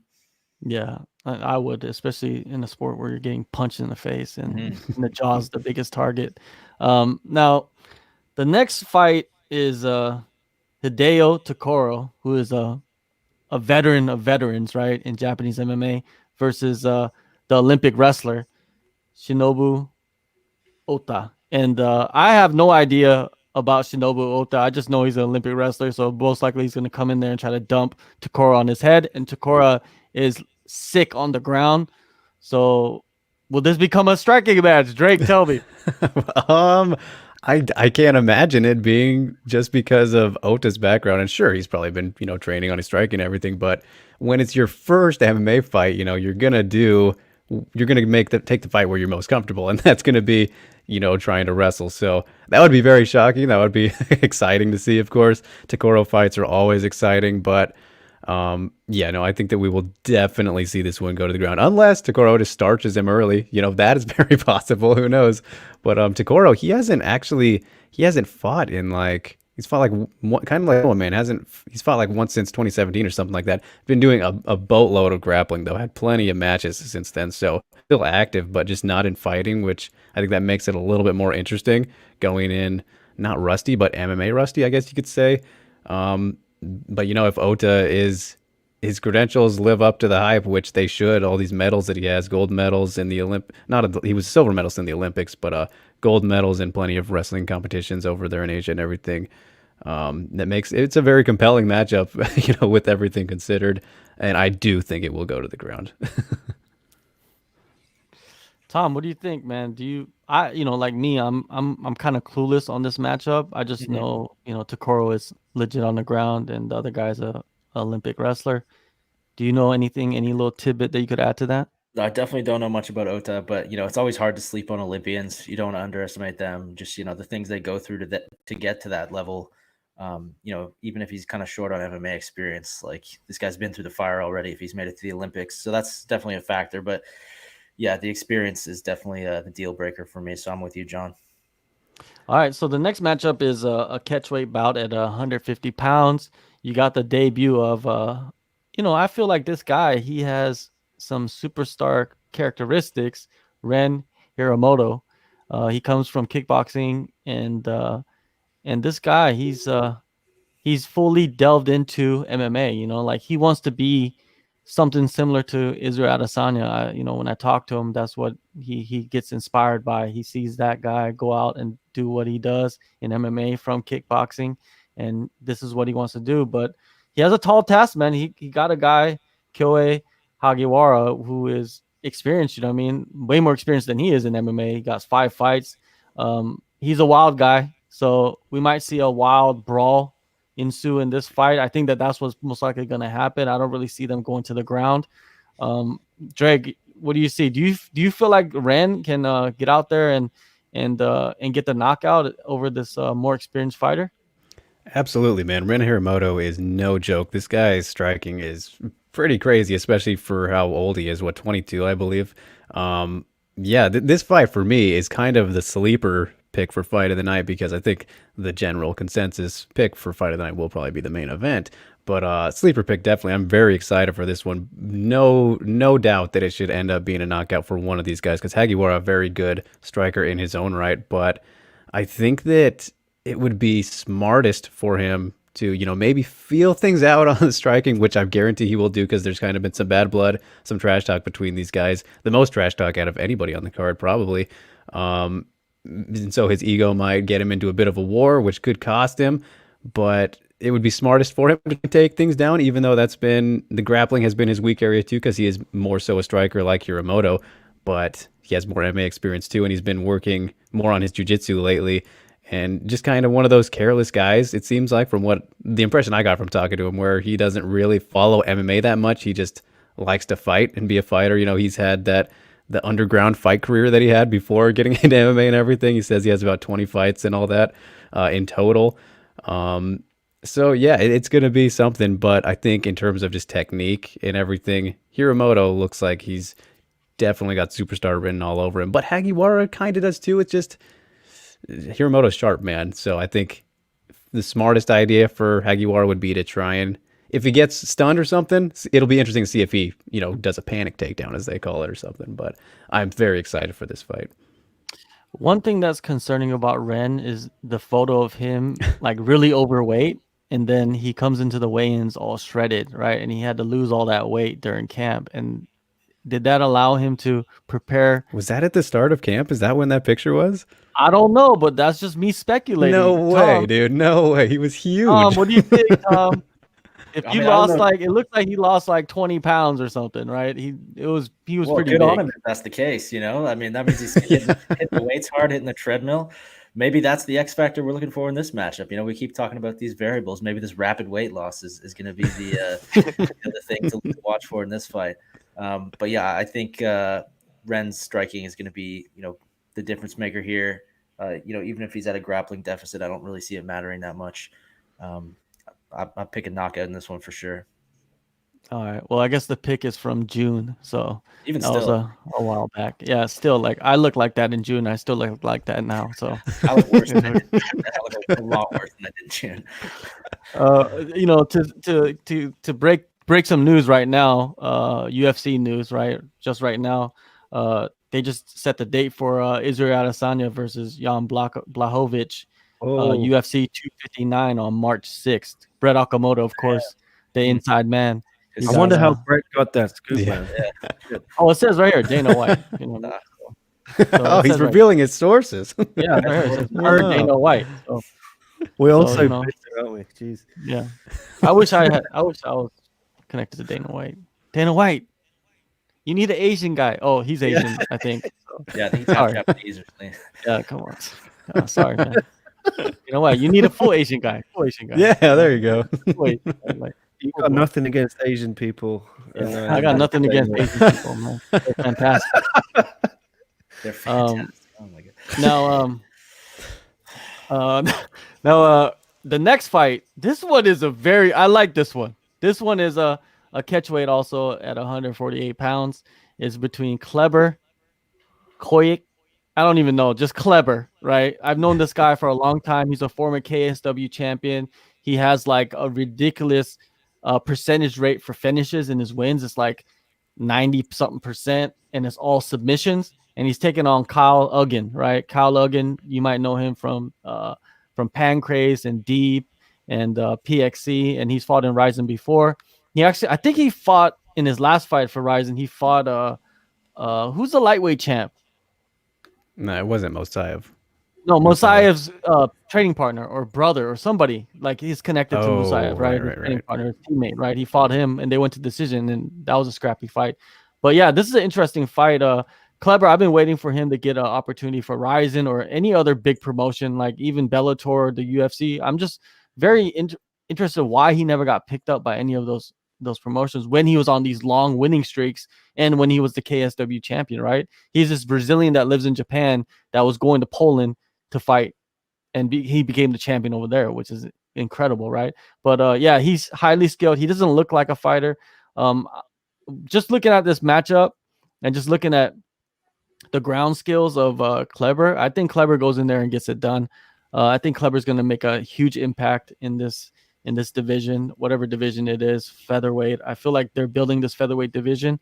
Yeah, I would, especially in a sport where you're getting punched in the face and the jaw is the biggest target. Now, the next fight is Hideo Tokoro, who is a veteran of veterans, right, in Japanese MMA, versus the Olympic wrestler Shinobu Ota. And I have no idea about Shinobu Ota. I just know he's an Olympic wrestler, so most likely he's going to come in there and try to dump Tokoro on his head. And Tokoro is sick on the ground. So will this become a striking match? Drake, tell me. I can't imagine it being just because of Ota's background. And sure, he's probably been, training on his striking and everything. But when it's your first MMA fight, you're gonna take the fight where you're most comfortable, and that's gonna be, trying to wrestle. So that would be very shocking. That would be exciting to see. Of course, Tokoro fights are always exciting, but I think that we will definitely see this one go to the ground, unless Tokoro just starches him early. That is very possible. Who knows? But Tokoro, he hasn't fought in like, he's fought like kind of like Minowa Man. He's fought like once since 2017 or something like that. Been doing a boatload of grappling though. Had plenty of matches since then. So still active, but just not in fighting, which I think that makes it a little bit more interesting going in, not rusty, but MMA rusty, I guess you could say. But if Ota his credentials live up to the hype, which they should, all these medals that he has, gold medals in the he was silver medalist in the Olympics, but gold medals in plenty of wrestling competitions over there in Asia and everything. That makes it's a very compelling matchup, with everything considered, and I do think it will go to the ground. Tom, what do you think, man? Like me, I'm kind of clueless on this matchup. I just know, Tokoro is legit on the ground and the other guy's a Olympic wrestler. Do you know any little tidbit that you could add to that? I definitely don't know much about Ota, but it's always hard to sleep on Olympians. You don't want to underestimate them. Just the things they go through to get to that level. Even if he's kind of short on MMA experience, like this guy's been through the fire already. If he's made it to the Olympics, so that's definitely a factor. But yeah, the experience is definitely the deal breaker for me. So I'm with you, John. All right, so the next matchup is a catchweight bout at 150 pounds. You got the debut of, I feel like this guy, he has some superstar characteristics. Ren Hiromoto. He comes from kickboxing, and this guy, he's fully delved into MMA. Like he wants to be something similar to Israel Adesanya. When I talk to him, that's what he gets inspired by. He sees that guy go out and do what he does in MMA from kickboxing, and this is what he wants to do. But he has a tall task, man. He got a guy, Kyoei Hagiwara, who is experienced. Way more experienced than he is in MMA. He got 5 fights. He's a wild guy, so we might see a wild brawl ensue in this fight. I think that's what's most likely going to happen. I don't really see them going to the ground. Drake, what do you see? Do you feel like Ren can get out there and get the knockout over this more experienced fighter? Absolutely, man. Ren Hiromoto is no joke. This guy's striking is pretty crazy, especially for how old he is. 22, I believe. This fight for me is kind of the sleeper pick for fight of the night because I think the general consensus pick for fight of the night will probably be the main event. But sleeper pick, definitely. I'm very excited for this one. No doubt that it should end up being a knockout for one of these guys because Hagiwara, a very good striker in his own right. But I think that it would be smartest for him to, maybe feel things out on the striking, which I guarantee he will do because there's kind of been some bad blood, some trash talk between these guys. The most trash talk out of anybody on the card, probably. And so his ego might get him into a bit of a war, which could cost him. But it would be smartest for him to take things down, even though the grappling has been his weak area too, because he is more so a striker like Hiromoto. But he has more MMA experience too, and he's been working more on his jiu-jitsu lately. And just kind of one of those careless guys, it seems like, from what the impression I got from talking to him, where he doesn't really follow MMA that much. He just likes to fight and be a fighter. He's had the underground fight career that he had before getting into MMA and everything. He says he has about 20 fights and all that in total. So yeah, it's going to be something. But I think in terms of just technique and everything, Hiromoto looks like he's definitely got superstar written all over him. But Hagiwara kind of does too. It's just Hiromoto's sharp, man. So I think the smartest idea for Hagiwara would be to try and, if he gets stunned or something, it'll be interesting to see if he, does a panic takedown, as they call it, or something. But I'm very excited for this fight. One thing that's concerning about Ren is the photo of him like really overweight, and then he comes into the weigh-ins all shredded, right? And he had to lose all that weight during camp. And did that allow him to prepare? Was that at the start of camp? Is that when that picture was? I don't know, but that's just me speculating. No way, dude. No way. He was huge. What do you think, Tom? If you lost it looks like he lost like 20 pounds or something, right? He was pretty good big. on him if that's the case, I mean, that means he's hitting the weights hard, hitting the treadmill. Maybe that's the X factor we're looking for in this matchup. We keep talking about these variables. Maybe this rapid weight loss is going to be the thing to watch for in this fight. But yeah, I think Ren's striking is going to be, the difference maker here. Even if he's at a grappling deficit, I don't really see it mattering that much. I'll pick a knockout in this one for sure. All right. Well, I guess the pick is from June, so even that still was a while back. Yeah, still like I look like that in June. I still look like that now. So I look worse than I did. I look a lot worse than I did in June. To break some news right now, UFC news, right? Just right now, they just set the date for Israel Adesanya versus Jan Blachowicz. UFC 259 on March 6th. Brett Okamoto, of course, the inside man. I wonder how Brett got that scoop, man. Yeah. Oh, it says right here, Dana White. So he's revealing his sources. Yeah, right here. It says Dana White. So, we also bitter, aren't we? Jeez. Yeah. I wish I was connected to Dana White. Dana White, you need an Asian guy. Oh, he's Asian, I think. So. Yeah, I think he's Japanese or something. Yeah, come on. Oh, sorry, man. You know what? You need a full Asian guy. Yeah, there you go. You got nothing against Asian people. Yeah, I got nothing against Asian people, man. They're fantastic. They're fantastic. Oh my god. Now, the next fight. This one is I like this one. This one is a catchweight also at 148 pounds. Is between Cleber, Koyik. I don't even know, just Cleber, right? I've known this guy for a long time. He's a former KSW champion. He has like a ridiculous percentage rate for finishes in his wins. It's like 90-something%, and it's all submissions. And he's taking on Kyle Oggin, right? Kyle Oggin, you might know him from Pancrase and Deep and PXC, and he's fought in Rizin before. I think he fought in his last fight for Rizin. He fought who's the lightweight champ? No, it wasn't Motoya. No, Motoya's training partner or brother or somebody. Like he's connected to Motoya, right? Training partner, teammate, right? He fought him and they went to decision, and that was a scrappy fight. But yeah, this is an interesting fight. Cleber, I've been waiting for him to get an opportunity for Rizin or any other big promotion, like even Bellator, the UFC. I'm just very interested why he never got picked up by any of those promotions when he was on these long winning streaks and when he was the KSW champion, right? He's this Brazilian that lives in Japan that was going to Poland to fight, and he became the champion over there, which is incredible, right? But yeah, he's highly skilled. He doesn't look like a fighter. Just looking at this matchup and just looking at the ground skills of Cleber. I think Cleber goes in there and gets it done. I think Cleber's going to make a huge impact in this division, whatever division it is, featherweight. I feel like they're building this featherweight division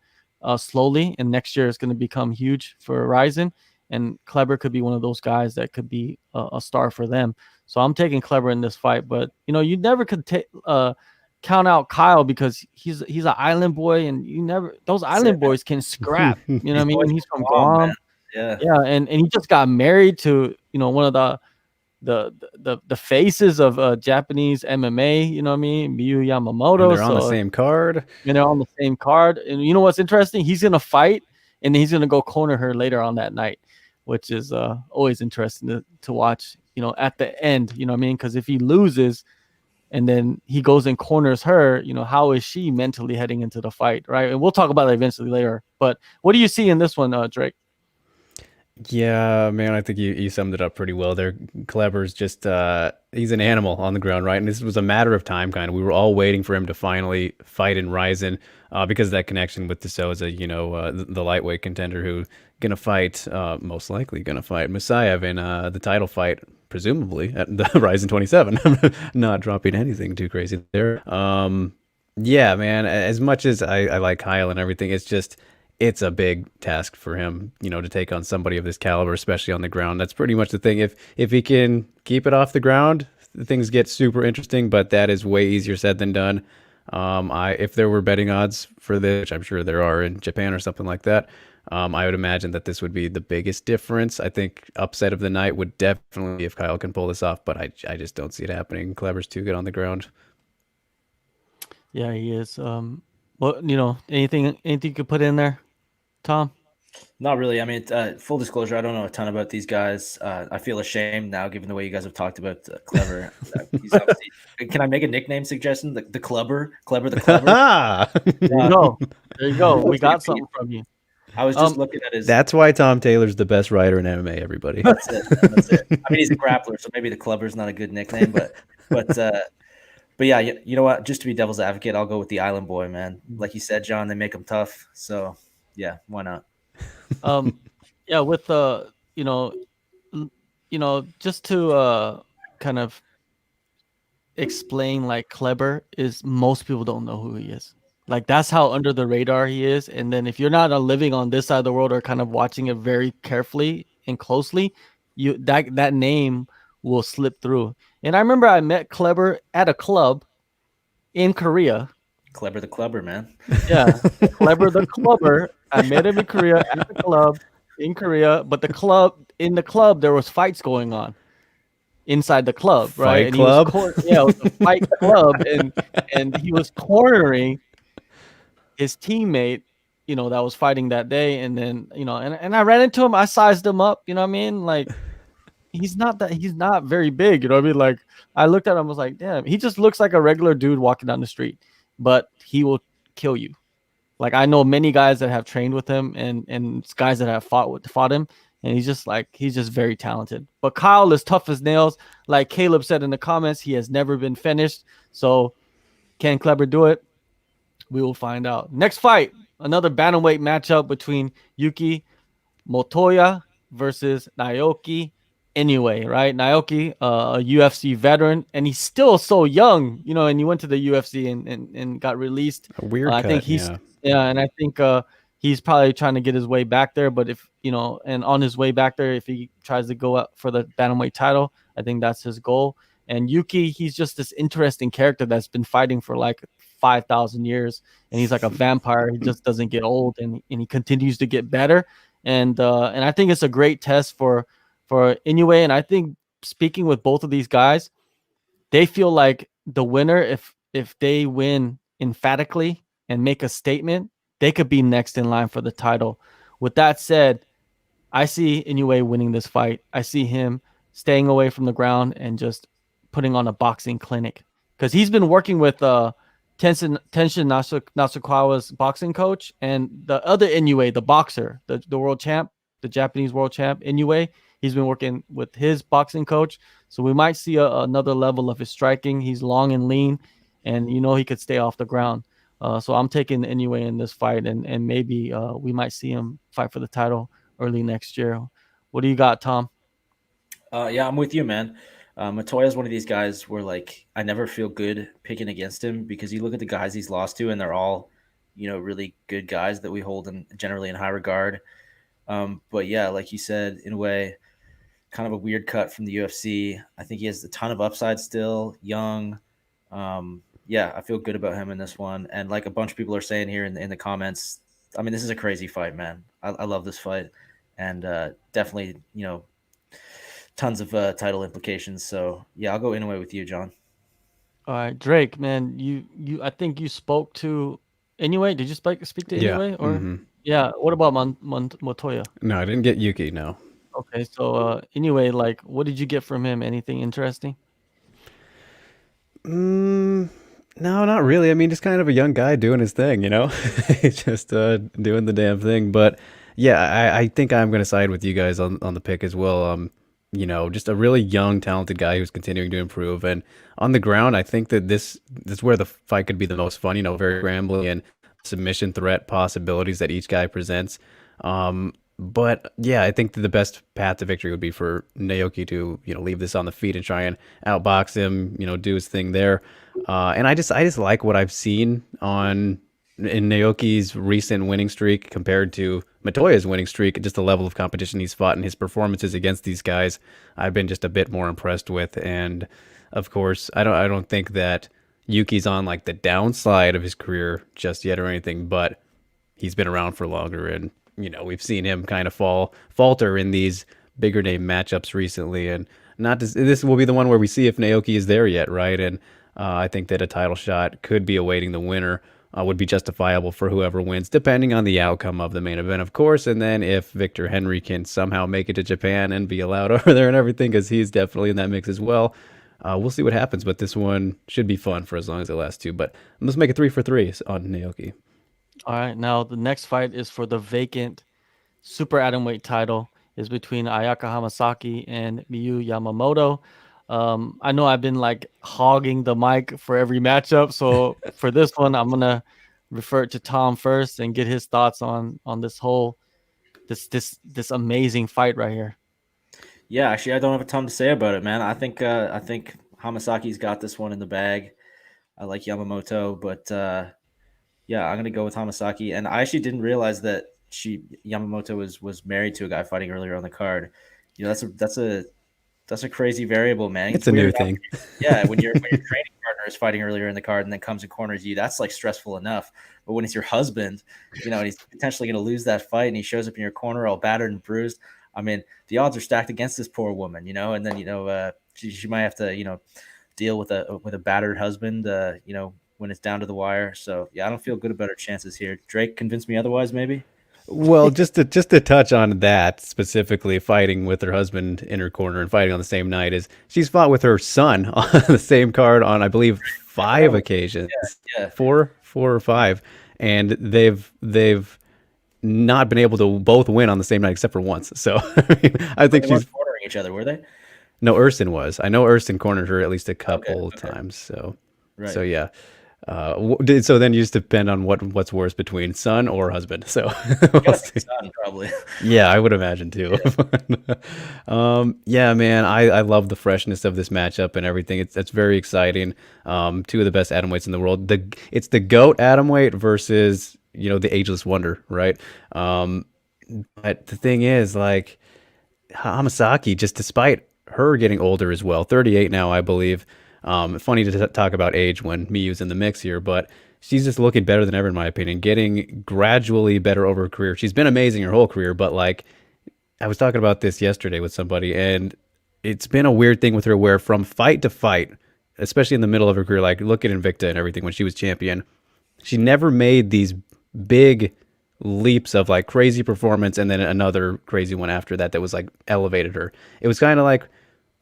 slowly, and next year it's going to become huge for Rizin. And Cleber could be one of those guys that could be a star for them. So I'm taking Cleber in this fight, but you never could count out Kyle because he's an island boy, and those island boys can scrap. You know what I mean? He's from Guam. Yeah, and he just got married to one of the faces of Japanese MMA. You know what I mean? Miyu Yamamoto. And they're on the same card. And they're on the same card. And you know what's interesting? He's gonna fight, and he's gonna go corner her later on that night, which is always interesting to watch. At the end, you know what I mean? Because if he loses, and then he goes and corners her, how is she mentally heading into the fight, right? And we'll talk about it eventually later. But what do you see in this one, Drake? Yeah, man, I think you summed it up pretty well there. Kleber's just he's an animal on the ground, right? And this was a matter of time, kind of. We were all waiting for him to finally fight in Rizin because of that connection with De Souza, the lightweight contender who most likely gonna fight Musayev in the title fight, presumably at the Rizin 27. I'm not dropping anything too crazy there. Yeah, man, as much as I like Kyle and everything, it's a big task for him, to take on somebody of this caliber, especially on the ground. That's pretty much the thing. If he can keep it off the ground, things get super interesting, but that is way easier said than done. If there were betting odds for this, which I'm sure there are in Japan or something like that, I would imagine that this would be the biggest difference. I think upset of the night would definitely be if Kyle can pull this off, but I just don't see it happening. Cleber's too good on the ground. Yeah, he is. Well, anything you could put in there, Tom? Not really. I mean, full disclosure, I don't know a ton about these guys. I feel ashamed now, given the way you guys have talked about Cleber. He's obviously. Can I make a nickname suggestion? The Cleber the Cleber. There you go. We got something from you. I was just looking at his. That's why Tom Taylor's the best writer in MMA. Everybody. That's it. I mean, he's a grappler, so maybe the Cleber's not a good nickname, but yeah, you know what? Just to be devil's advocate, I'll go with the Island Boy, man. Like you said, John, they make him tough, so yeah, why not? Yeah, with just to kind of explain, like, Cleber is, most people don't know who he is. Like, that's how under the radar he is. And then if you're not living on this side of the world or kind of watching it very carefully and closely, that name will slip through. And I remember I met Cleber at a club in Korea. Cleber the Clubber, man. Yeah, Cleber the Clubber. I met him in Korea at the club in Korea, but in the club there was fights going on inside the club, right? Fight club? It was a fight club, and he was cornering his teammate, that was fighting that day, and then and I ran into him. I sized him up, you know what I mean? Like, he's not very big, you know what I mean? Like, I looked at him, I was like, damn, he just looks like a regular dude walking down the street, but he will kill you. Like, I know many guys that have trained with him and guys that have fought him, and he's just very talented. But Kyle is tough as nails. Like Caleb said in the comments, he has never been finished. So can Cleber do it? We will find out. Next fight, another bantamweight matchup between Yuki Motoya versus Naoki Inoue, right? Naoki, a UFC veteran, and he's still so young, and he went to the UFC and got released. A weird cut, I think and I think he's probably trying to get his way back there. But if and on his way back there, if he tries to go up for the bantamweight title, I think that's his goal. And Yuki, he's just this interesting character that's been fighting for like 5,000 years, and he's like a vampire. He just doesn't get old, and he continues to get better. And I think it's a great test for Inoue. And I think, speaking with both of these guys, they feel like the winner, if they win emphatically and make a statement, they could be next in line for the title. With that said, I see Inoue winning this fight. I see him staying away from the ground and just putting on a boxing clinic, because he's been working with Tenshin Nasukawa's boxing coach, and the other Inoue, the boxer, the world champ, the Japanese world champ, Inoue. He's been working with his boxing coach, so we might see another level of his striking. He's long and lean, and he could stay off the ground. So I'm taking Inoue in this fight, and maybe we might see him fight for the title early next year. What do you got, Tom? Yeah, I'm with you, man. Motoya is one of these guys where like I never feel good picking against him because you look at the guys he's lost to, and they're all, really good guys that we hold in generally in high regard. But yeah, like you said, in a way, kind of a weird cut from the UFC. I think he has a ton of upside still, young. Yeah, I feel good about him in this one. And like a bunch of people are saying here in the comments, I mean, this is a crazy fight, man. I love this fight, and definitely, tons of title implications. So yeah, I'll go Inoue with you, John. All right, Drake, man, you I think you spoke to anyway. Did you speak to Yeah. anyway or yeah? What about Motoya? No, I didn't get Yuki. No. Okay, so anyway, like, what did you get from him? Anything interesting? No, not really. I mean, just kind of a young guy doing his thing, He's just doing the damn thing. But yeah, I think I'm going to side with you guys on the pick as well. Just a really young, talented guy who's continuing to improve. And on the ground, I think that this is where the fight could be the most fun. Very scrambly and submission threat possibilities that each guy presents. But yeah, I think that the best path to victory would be for Naoki to leave this on the feet and try and outbox him, do his thing there. And I just like what I've seen in Naoki's recent winning streak compared to Motoya's winning streak. Just the level of competition he's fought and his performances against these guys, I've been just a bit more impressed with. And of course, I don't think that Yuki's on like the downside of his career just yet or anything, but he's been around for longer, and we've seen him kind of falter in these bigger name matchups recently. And this will be the one where we see if Naoki is there yet, right? And I think that a title shot could be awaiting the winner. Would be justifiable for whoever wins, depending on the outcome of the main event, of course. And then if Victor Henry can somehow make it to Japan and be allowed over there and everything, because he's definitely in that mix as well. We'll see what happens, but this one should be fun for as long as it lasts too. But let's make it 3 for 3 on Naoki. All right, now the next fight is for the vacant super atomweight title. Is between Ayaka Hamasaki and Miyu Yamamoto. I know I've been like hogging the mic for every matchup, so for this one, I'm gonna refer to Tom first and get his thoughts on this whole this amazing fight right here. Yeah, actually, I don't have a ton to say about it, man. I think Hamasaki's got this one in the bag. I like Yamamoto, but yeah, I'm gonna go with Hamasaki. And I actually didn't realize that Yamamoto was married to a guy fighting earlier on the card. That's a crazy variable, man. It's a new thing. Yeah, when your training partner is fighting earlier in the card and then comes and corners you, that's like stressful enough. But when it's your husband, and he's potentially going to lose that fight, and he shows up in your corner all battered and bruised. I mean, the odds are stacked against this poor woman, and then she might have to deal with a battered husband, when it's down to the wire. So yeah, I don't feel good about her chances here. Drake convinced me otherwise, maybe. Well, just to touch on that specifically, fighting with her husband in her corner and fighting on the same night, is she's fought with her son on the same card on, I believe, 5 occasions, Yeah. 4 or 5, and they've not been able to both win on the same night except for once. So I think They she's weren't cornering each other, were they? no. Urston was. I know Urston cornered her at least a couple times. So Right. so yeah. So then you just depend on what's worse between son or husband. So Son, probably. yeah, I would imagine too. Yeah, man, I love the freshness of this matchup and everything. It's very exciting. 2 of the best atomweights in the world. It's the GOAT atomweight versus the ageless wonder, right? But the thing is, like, Hamasaki, just despite her getting older as well, 38 now, I believe. Funny to talk about age when Miyu's in the mix here, but she's just looking better than ever, in my opinion, getting gradually better over her career. She's been amazing her whole career, but like, I was talking about this yesterday with somebody, and it's been a weird thing with her where from fight to fight, especially in the middle of her career, like look at Invicta and everything when she was champion, she never made these big leaps of like crazy performance and then another crazy one after that was like elevated her. It was kind of like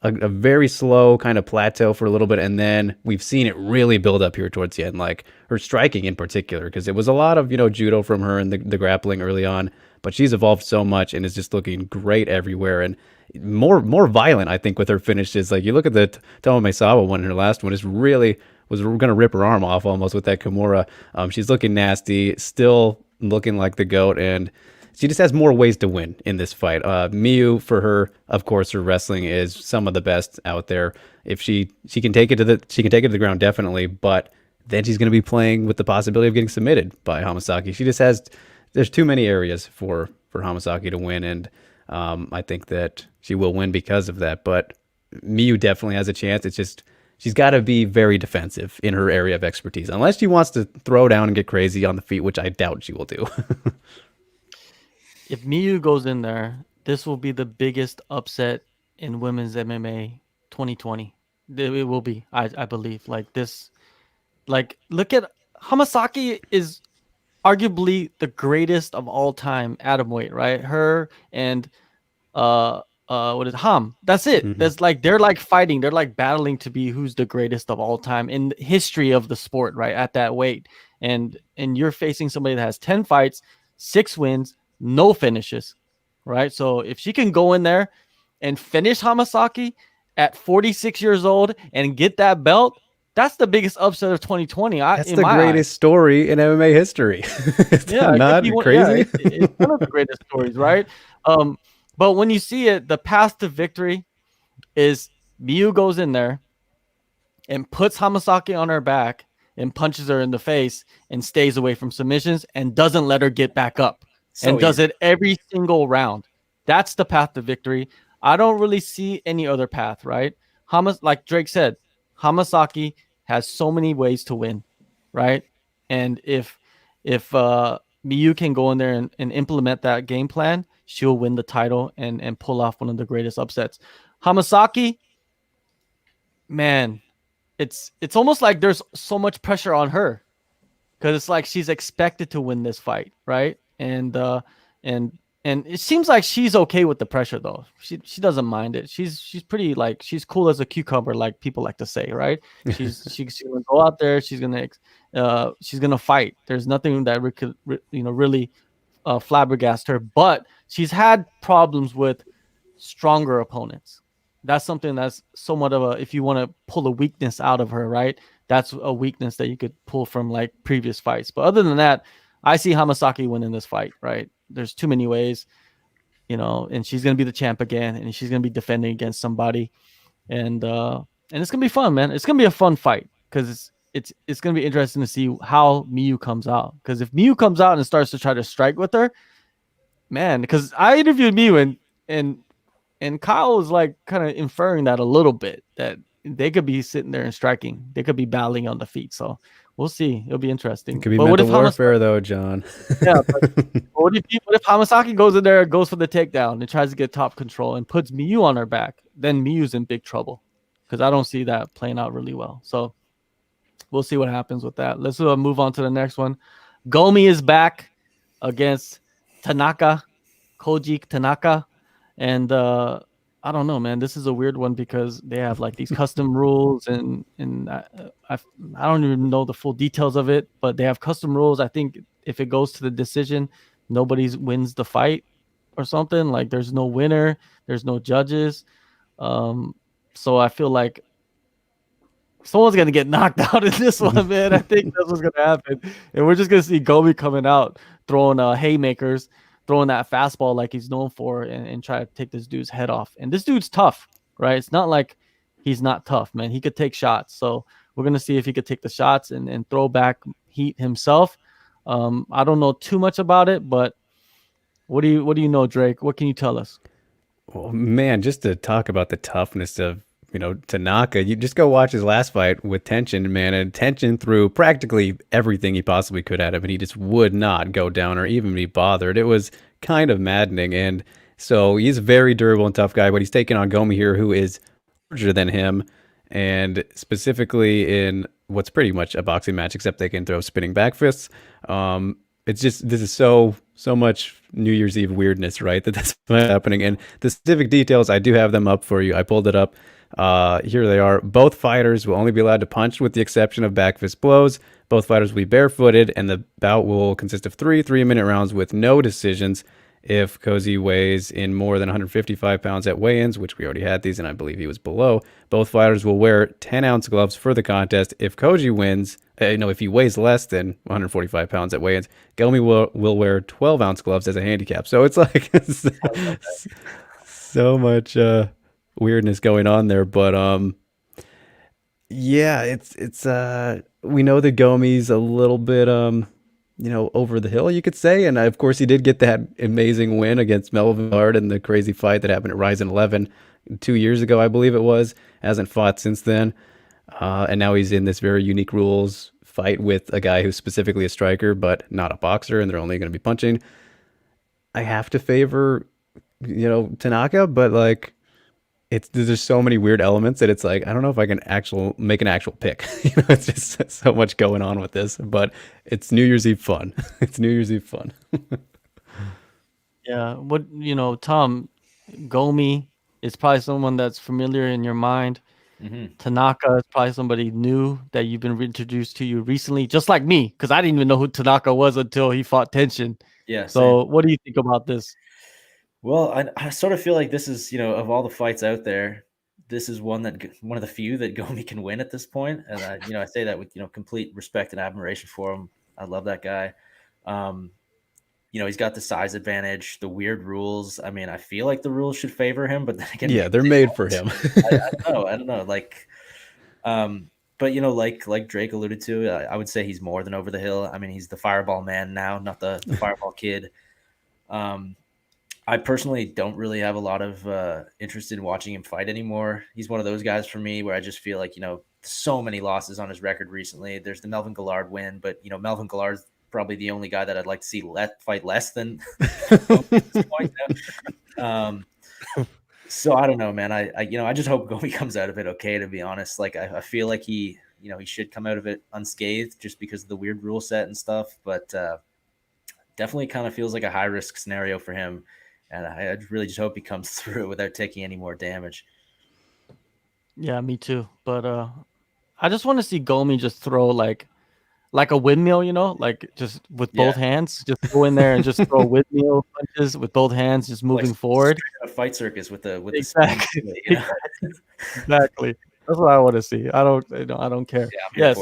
a very slow kind of plateau for a little bit, and then we've seen it really build up here towards the end, like her striking in particular, because it was a lot of judo from her and the grappling early on, but she's evolved so much and is just looking great everywhere, and more violent, I think, with her finishes. Like you look at the Tomo Maesawa one in her last one, is really was going to rip her arm off almost with that Kimura. She's looking nasty, still looking like the GOAT, and she just has more ways to win in this fight. Miyu, for her, of course, her wrestling is some of the best out there. If she can take it to the ground, definitely, but then she's going to be playing with the possibility of getting submitted by Hamasaki. There's too many areas for Hamasaki to win, and I think that she will win because of that. But Miyu definitely has a chance. It's just she's got to be very defensive in her area of expertise, unless she wants to throw down and get crazy on the feet, which I doubt she will do. If Miyu goes in there, this will be the biggest upset in women's MMA 2020. It will be, I believe. Like this, like look at Hamasaki is arguably the greatest of all time atomweight, right? Her and what is Ham? That's it. Mhm. That's like they're like fighting, they're like battling to be who's the greatest of all time in the history of the sport, right? At that weight. And you're facing somebody that has 10 fights, 6 wins, no finishes, right? So if she can go in there and finish Hamasaki at 46 years old and get that belt, that's the biggest upset of 2020. That's In the my greatest eyes. story in MMA history. Is Yeah, that it could not be one, crazy? it's one of the greatest stories, right? But when you see it, the path to victory is Miyu goes in there and puts Hamasaki on her back and punches her in the face and stays away from submissions and doesn't let her get back up and does it every single round. That's the path to victory. I don't really see any other path, right? Like Drake said, Hamasaki has so many ways to win, right? And if Miyu can go in there and implement that game plan, she'll win the title and pull off one of the greatest upsets. Hamasaki, man, it's almost like there's so much pressure on her because it's like she's expected to win this fight, right? And it seems like she's okay with the pressure though. She doesn't mind it. She's pretty like she's cool as a cucumber, like people like to say, right? She's gonna go out there. She's gonna fight. There's nothing that could really flabbergast her, but she's had problems with stronger opponents. That's something that's somewhat of a, if you want to pull a weakness out of her, right? That's a weakness that you could pull from like previous fights. But other than that, I see Hamasaki winning this fight, right? There's too many ways, and she's going to be the champ again, and she's going to be defending against somebody. And it's going to be fun, man. It's going to be a fun fight because it's going to be interesting to see how Miyu comes out. Because if Miyu comes out and starts to try to strike with her, man, because I interviewed Miyu and Kyle was like kind of inferring that a little bit, that they could be sitting there and striking. They could be battling on the feet. So we'll see. It'll be interesting. It could be but mental warfare, though, John. Yeah. But what if Hamasaki goes in there, goes for the takedown, and tries to get top control and puts Miyu on her back? Then Miyu's in big trouble because I don't see that playing out really well. So we'll see what happens with that. Let's move on to the next one. Gomi is back against Tanaka, Koji Tanaka. And I don't know, man. This is a weird one because they have like these custom rules, and I don't even know the full details of it, but they have custom rules. I think if it goes to the decision, nobody wins the fight or something. Like there's no winner, there's no judges. So I feel like someone's gonna get knocked out in this one, man. I think that's what's gonna happen, and we're just gonna see Gomi coming out throwing haymakers, throwing that fastball like he's known for, and try to take this dude's head off. And this dude's tough, right? It's not like he's not tough, man. He could take shots. So we're gonna see if he could take the shots and throw back heat himself. I don't know too much about it, but what do you know, Drake? What can you tell us? Well, man, just to talk about the toughness of Tanaka, you just go watch his last fight with Tension, man, and Tension threw practically everything he possibly could at him, and he just would not go down or even be bothered. It was kind of maddening, and so he's a very durable and tough guy, but he's taking on Gomi here, who is larger than him, and specifically in what's pretty much a boxing match, except they can throw spinning back fists. It's just, this is so much New Year's Eve weirdness, right? That's what's happening, and the specific details, I do have them up for you. I pulled it up. Here they are. Both fighters will only be allowed to punch with the exception of back fist blows. Both fighters will be barefooted, and the bout will consist of 3-minute rounds with no decisions. If Koji weighs in more than 155 pounds at weigh-ins, which we already had these, and I believe he was below, both fighters will wear 10-ounce gloves for the contest. If Koji wins If he weighs less than 145 pounds at weigh-ins, Gomi will wear 12-ounce gloves as a handicap. So it's like so much weirdness going on there. But yeah, it's we know that Gomi's a little bit over the hill, you could say. And of course he did get that amazing win against Melvin Hart in the crazy fight that happened at Rizin 11 2 years ago, I believe it was. Hasn't fought since then. And now he's in this very unique rules fight with a guy who's specifically a striker, but not a boxer, and they're only going to be punching. I have to favor, Tanaka, but like, there's just so many weird elements that it's like I don't know if I can make an actual pick. It's just so much going on with this, but it's New Year's Eve fun. It's New Year's Eve fun. Yeah, Tom, Gomi is probably someone that's familiar in your mind. Tanaka is probably somebody new that you've been introduced to you recently, just like me, because I didn't even know who Tanaka was until he fought Tenshin. Yeah. So, Same. what do you think about this? Well, I sort of feel like this is, of all the fights out there, this is one of the few that Gomi can win at this point. And I say that with, complete respect and admiration for him. I love that guy. He's got the size advantage, the weird rules. I mean, I feel like the rules should favor him, but then again, yeah, they're made for him. I don't know. Like, but like Drake alluded to, I would say he's more than over the hill. I mean, he's the Fireball Man now, not the Fireball Kid. I personally don't really have a lot of interest in watching him fight anymore. He's one of those guys for me where I just feel like, so many losses on his record recently. There's the Melvin Gillard win, but, Melvin Gillard's probably the only guy that I'd like to see fight less than at this point now. So I don't know, man. I just hope Gomi comes out of it okay, to be honest. Like, I feel like he should come out of it unscathed just because of the weird rule set and stuff, but definitely kind of feels like a high risk scenario for him. And I really just hope he comes through without taking any more damage. Yeah, me too. But I just want to see Gomi just throw like a windmill, like just with both hands, just go in there and just throw windmill punches with both hands, just moving forward. A fight circus with the exactly. The Exactly. That's what I want to see. I don't care. Yeah,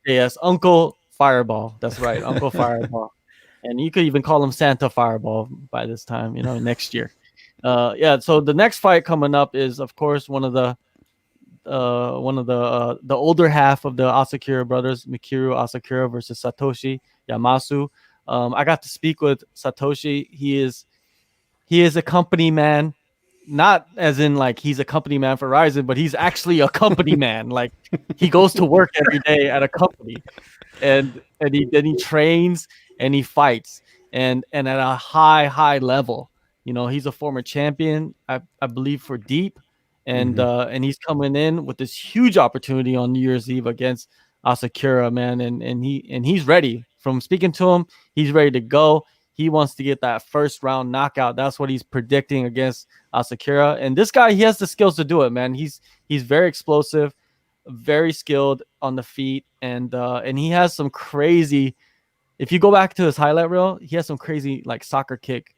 yes, Uncle Fireball. That's right, Uncle Fireball. And you could even call him Santa Fireball by this time, next year. So the next fight coming up is, of course, one of the older half of the Asakura brothers, Mikuru Asakura versus Satoshi Yamasu. I got to speak with Satoshi. He is a company man, not as in like he's a company man for Rizin, but he's actually a company man. Like, he goes to work every day at a company, and he trains and he fights and at a high level. He's a former champion, I believe, for Deep, and he's coming in with this huge opportunity on New Year's Eve against Asakura, man, and he's ready. From speaking to him, he's ready to go. He wants to get that first round knockout. That's what he's predicting against Asakura. And this guy, he has the skills to do it, man. He's very explosive, very skilled on the feet, and he has some crazy. If you go back to his highlight reel, he has some crazy like soccer kick,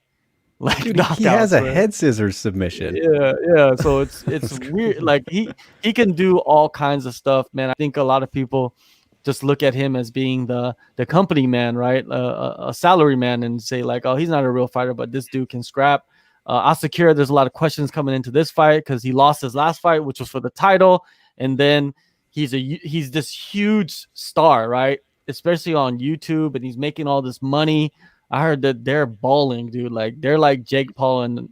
like knockouts. He has a head scissors submission. Yeah. So it's weird. Like, he can do all kinds of stuff, man. I think a lot of people just look at him as being the company man, right? A salary man, and say like, oh, he's not a real fighter, but this dude can scrap. Asakura, there's a lot of questions coming into this fight because he lost his last fight, which was for the title, and then he's this huge star, right? Especially on YouTube, and he's making all this money. I heard that they're balling, dude. Like, they're like Jake Paul and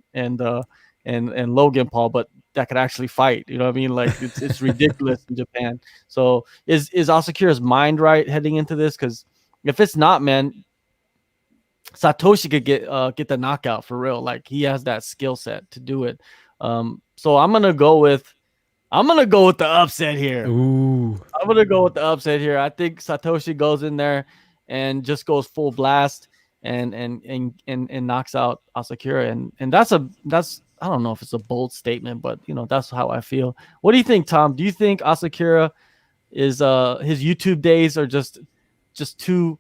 Logan Paul, but that could actually fight. You know what I mean? Like, it's ridiculous in Japan. So is Asakura's mind right heading into this? Because if it's not, man, Satoshi could get the knockout for real. Like, he has that skill set to do it. So I'm gonna go with the upset here. Ooh. I'm gonna go with the upset here. I think Satoshi goes in there and just goes full blast and knocks out Asakura. And that's I don't know if it's a bold statement, but that's how I feel. What do you think, Tom? Do you think Asakura is his YouTube days are just too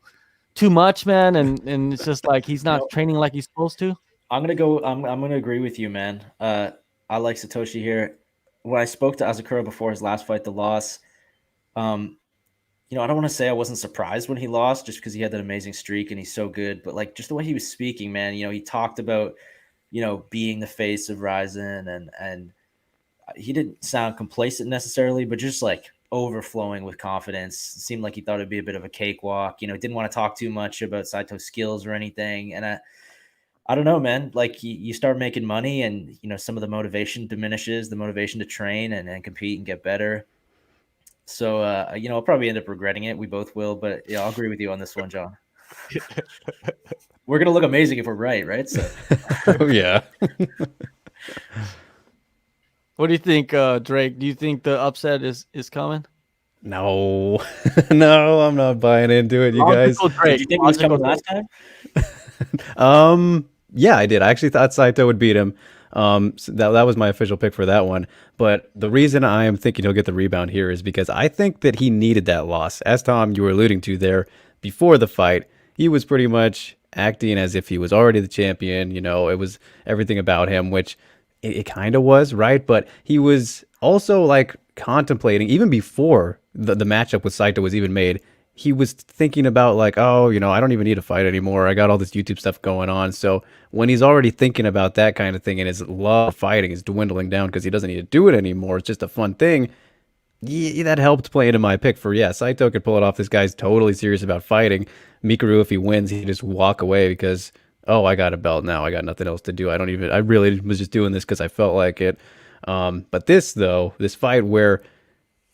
much, man, and it's just like he's not training like he's supposed to? I'm gonna agree with you, man. I like Satoshi here. When I spoke to Asakura before his last fight, the loss, I don't want to say I wasn't surprised when he lost just because he had that amazing streak and he's so good, but like just the way he was speaking, man, he talked about, being the face of Rizin and he didn't sound complacent necessarily, but just like overflowing with confidence. It seemed like he thought it'd be a bit of a cakewalk, didn't want to talk too much about Saito's skills or anything. And I don't know, man, like you start making money and, some of the motivation diminishes, the motivation to train and compete and get better. So, I'll probably end up regretting it. We both will, but yeah, I'll agree with you on this one, John. We're going to look amazing if we're right? So, yeah. What do you think, Drake? Do you think the upset is coming? No, no, I'm not buying into it, you guys. Did you think it was coming last time? Yeah, I did. I actually thought Saito would beat him. So that was my official pick for that one. But the reason I am thinking he'll get the rebound here is because I think that he needed that loss. As Tom, you were alluding to there before the fight, he was pretty much acting as if he was already the champion. It was everything about him, which it kind of was, right? But he was also like contemplating, even before the matchup with Saito was even made, he was thinking about like, oh, I don't even need to fight anymore. I got all this YouTube stuff going on. So when he's already thinking about that kind of thing and his love for fighting is dwindling down because he doesn't need to do it anymore, it's just a fun thing. Yeah, that helped play into my pick for, Saito could pull it off. This guy's totally serious about fighting. Mikuru, if he wins, he just walk away because, oh, I got a belt now. I got nothing else to do. I really was just doing this because I felt like it. But this fight where,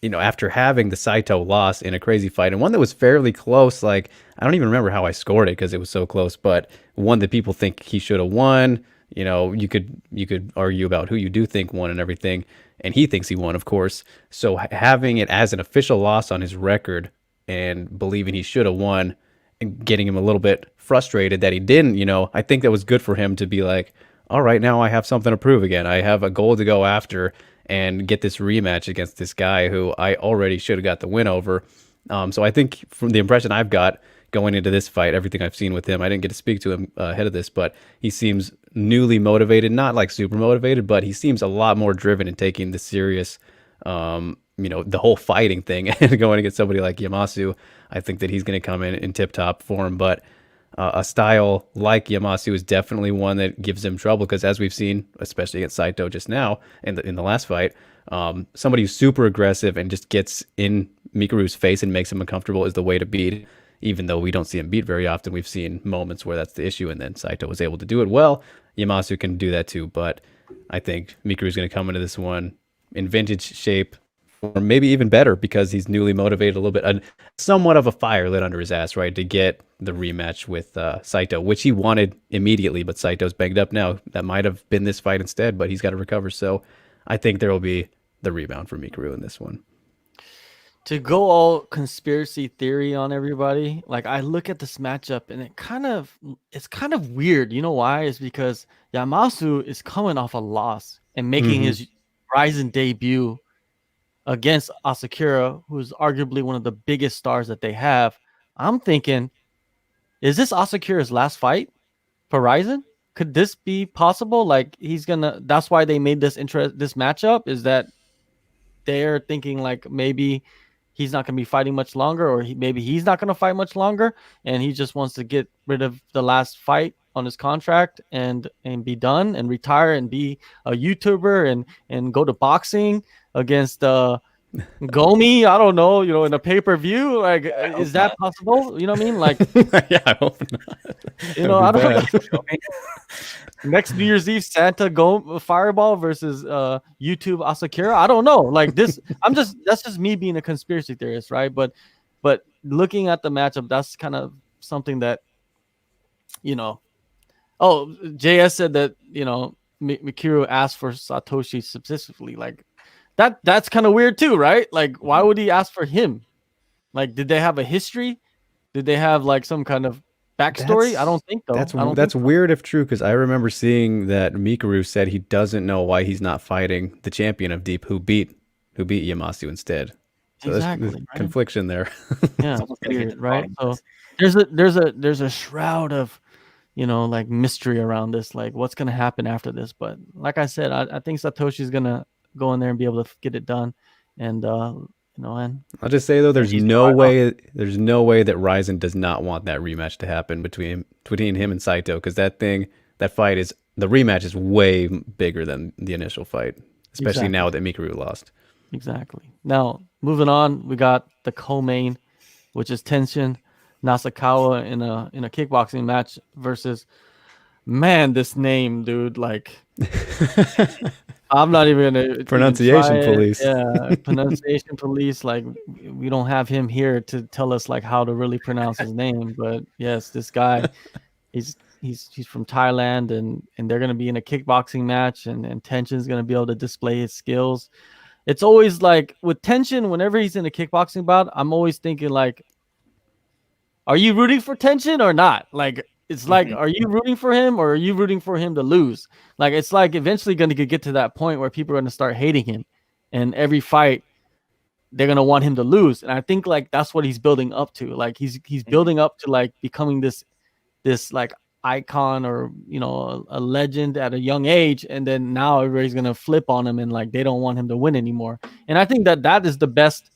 after having the Saito loss in a crazy fight and one that was fairly close, like I don't even remember how I scored it because it was so close, but one that people think he should have won. You could argue about who you do think won and everything, and he thinks he won, of course. So having it as an official loss on his record and believing he should have won and getting him a little bit frustrated that he didn't, I think that was good for him to be like, all right, now I have something to prove again. I have a goal to go after and get this rematch against this guy who I already should have got the win over. So I think from the impression I've got going into this fight, everything I've seen with him, I didn't get to speak to him ahead of this, but he seems newly motivated, not like super motivated, but he seems a lot more driven in taking the serious, the whole fighting thing and going against somebody like Yamasu. I think that he's going to come in tip-top form, but a style like Yamasu is definitely one that gives him trouble because, as we've seen, especially against Saito just now in the last fight, somebody who's super aggressive and just gets in Mikuru's face and makes him uncomfortable is the way to beat. Even though we don't see him beat very often, we've seen moments where that's the issue, and then Saito was able to do it well. Yamasu can do that too, but I think Mikuru's going to come into this one in vintage shape, or maybe even better because he's newly motivated a little bit, and somewhat of a fire lit under his ass, right, to get the rematch with Saito, which he wanted immediately, but Saito's banged up now. That might have been this fight instead, but he's got to recover. So I think there will be the rebound for Mikuru in this one. To go all conspiracy theory on everybody, like I look at this matchup and it's kind of weird. You know why? It's because Yamasu is coming off a loss and making his Rizin debut against Asakura, who's arguably one of the biggest stars that they have. I'm thinking, is this Asakura's last fight for Rizin? Could this be possible? Like that's why they made this matchup, is that they're thinking like maybe he's not going to be fighting much longer, or maybe he's not going to fight much longer, and he just wants to get rid of the last fight on his contract and be done and retire and be a YouTuber and go to boxing against Gomi. I don't know, in a pay-per-view. Like, is that possible? You know what I mean? Like, yeah, I hope not. I don't know. Next New Year's Eve, Santa go Fireball versus YouTube Asakura. I don't know. Like this, that's just me being a conspiracy theorist, right? But looking at the matchup, that's kind of something that, Oh, JS said that Mikuru asked for Satoshi specifically. Like that's kind of weird too, right? Like, why would he ask for him? Like, did they have a history? Did they have like some kind of backstory? I don't think so. That's weird if true, because I remember seeing that Mikuru said he doesn't know why he's not fighting the champion of Deep who beat Yamasu instead. So exactly, there's confliction there. Yeah, weird, right? So there's a shroud of like mystery around this, like what's gonna happen after this. But like I said, I think Satoshi's gonna go in there and be able to get it done, and and I'll just say though, there's he's no right up. way that Rizin does not want that rematch to happen between him and Saito, because that rematch is way bigger than the initial fight, especially now Exactly. that Mikuru lost. Exactly. Now, moving on, we got the co-main, which is Tenshin Nasukawa in a kickboxing match versus, man, this name, dude. Like, I'm not even gonna even try Pronunciation it. police. Yeah, pronunciation police. Like, we don't have him here to tell us like how to really pronounce his name. But yes, this guy, he's from Thailand, and they're gonna be in a kickboxing match, and Tenshin's gonna be able to display his skills. It's always like with Tenshin, whenever he's in a kickboxing bout, I'm always thinking like, are you rooting for Tenshin or not? Like, it's like, are you rooting for him or are you rooting for him to lose? Like, it's like eventually going to get to that point where people are going to start hating him, and every fight they're going to want him to lose. And I think like that's what he's building up to. Like he's building up to like becoming this like icon, or a legend at a young age, and then now everybody's going to flip on him and like they don't want him to win anymore. And I think that is the best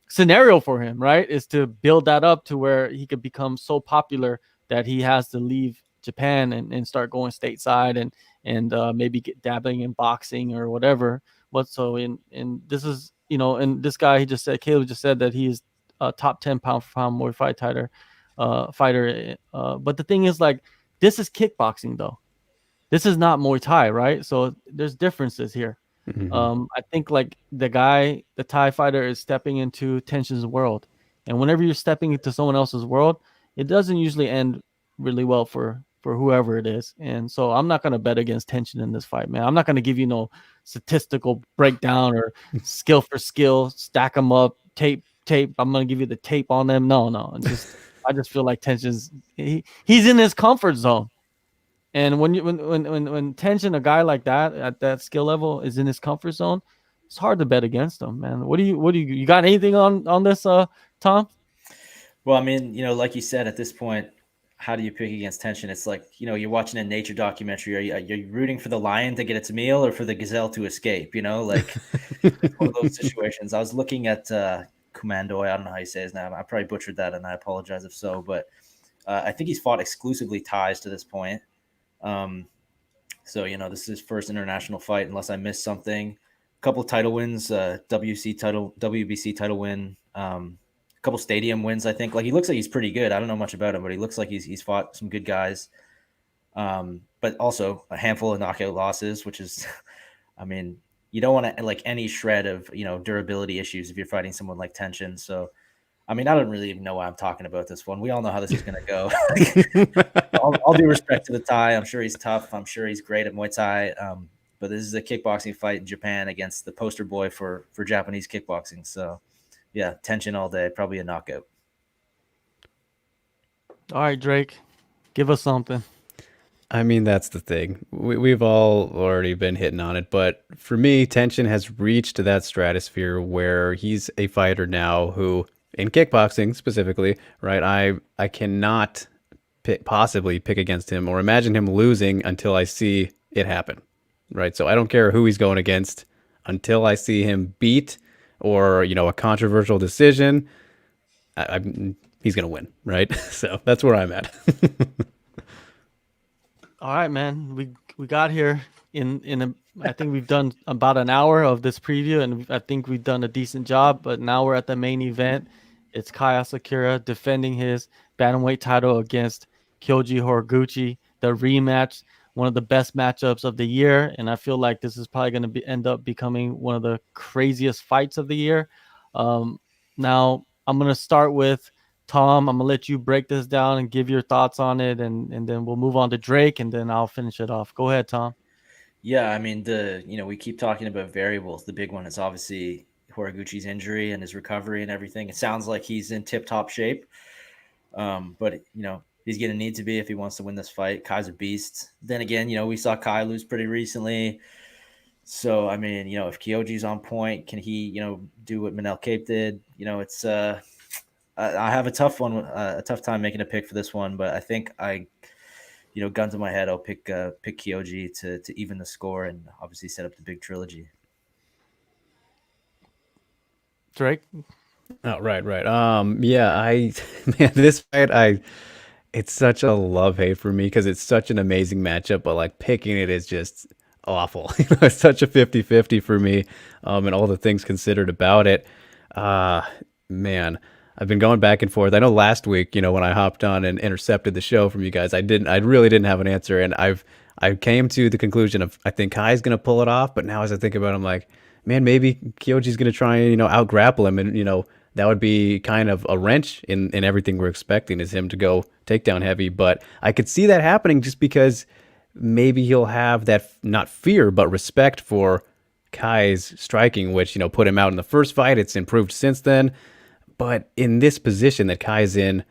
scenario for him, right? Is to build that up to where he could become so popular that he has to leave Japan and start going stateside, and maybe get dabbling in boxing or whatever. But so in this is, and this guy, Caleb just said that he is a top 10 pound for pound Muay Thai fighter. But the thing is, like, this is kickboxing though. This is not Muay Thai, right? So there's differences here. I think like the Thai fighter is stepping into Tenshin's world, and whenever you're stepping into someone else's world, it doesn't usually end really well for whoever it is. And so I'm not gonna bet against Tenshin in this fight, man. I'm not gonna give you no statistical breakdown or skill for skill, stack them up, tape. I'm gonna give you the tape on them. No. I just feel like he's in his comfort zone. And when Tenshin, a guy like that at that skill level, is in his comfort zone, it's hard to bet against him, man. What do you got anything on this, Tom? Well, I mean, like you said, at this point, how do you pick against Tenshin? It's like, you're watching a nature documentary. Are you rooting for the lion to get its meal or for the gazelle to escape? Like it's one of those situations. I was looking at Commando. I don't know how you say his name. I probably butchered that, and I apologize if so. But I think he's fought exclusively Thais to this point. So, this is his first international fight, unless I missed something. A couple of title wins, WBC title win, a couple stadium wins, I think. Like, he looks like he's pretty good. I don't know much about him, but he looks like he's fought some good guys. But also a handful of knockout losses, which is, I mean, you don't want to like any shred of, durability issues if you're fighting someone like Tenshin. So, I mean, I don't really even know why I'm talking about this one. We all know how this is going to go. All due respect to the Thai. I'm sure he's tough. I'm sure he's great at Muay Thai. But this is a kickboxing fight in Japan against the poster boy for Japanese kickboxing. So, yeah, Tenshin all day. Probably a knockout. All right, Drake, give us something. I mean, that's the thing. We've all already been hitting on it, but for me, Tenshin has reached that stratosphere where he's a fighter now who, in kickboxing specifically, right, I cannot possibly pick against him or imagine him losing until I see it happen, right? So I don't care who he's going against until I see him beat or, a controversial decision. He's going to win, right? So that's where I'm at. All right, man. We got here I think we've done about an hour of this preview, and I think we've done a decent job. But now we're at the main event. It's Kai Asakura defending his bantamweight title against Kyoji Horiguchi. The rematch, one of the best matchups of the year, and I feel like this is probably going to end up becoming one of the craziest fights of the year. Now I'm going to start with Tom. I'm gonna let you break this down and give your thoughts on it, and then we'll move on to Drake, and then I'll finish it off. Go ahead, Tom. Yeah, I mean, we keep talking about variables. The big one is obviously Horiguchi's injury and his recovery and everything. It sounds like he's in tip-top shape, but he's gonna need to be if he wants to win this fight. Kai's a beast. Then again, we saw Kai lose pretty recently. So I mean, if Kyoji's on point, can he do what Manel Cape did? It's I have a tough time making a pick for this one, but I think gun to my head, I'll pick Kyoji to even the score and obviously set up the big trilogy. Drake. Oh, right. Yeah, man, this fight, it's such a love-hate for me because it's such an amazing matchup, but like picking it is just awful. It's such a 50-50 for me, and all the things considered about it. Uh, man, I've been going back and forth. I know last week, when I hopped on and intercepted the show from you guys, I really didn't have an answer, and I came to the conclusion of I think Kai's gonna pull it off, but now as I think about it, I'm like, man, maybe Kyoji's gonna try and out grapple him, and that would be kind of a wrench in everything we're expecting is him to go takedown heavy. But I could see that happening just because maybe he'll have that not fear but respect for Kai's striking, which put him out in the first fight. It's improved since then, but in this position that Kai's in,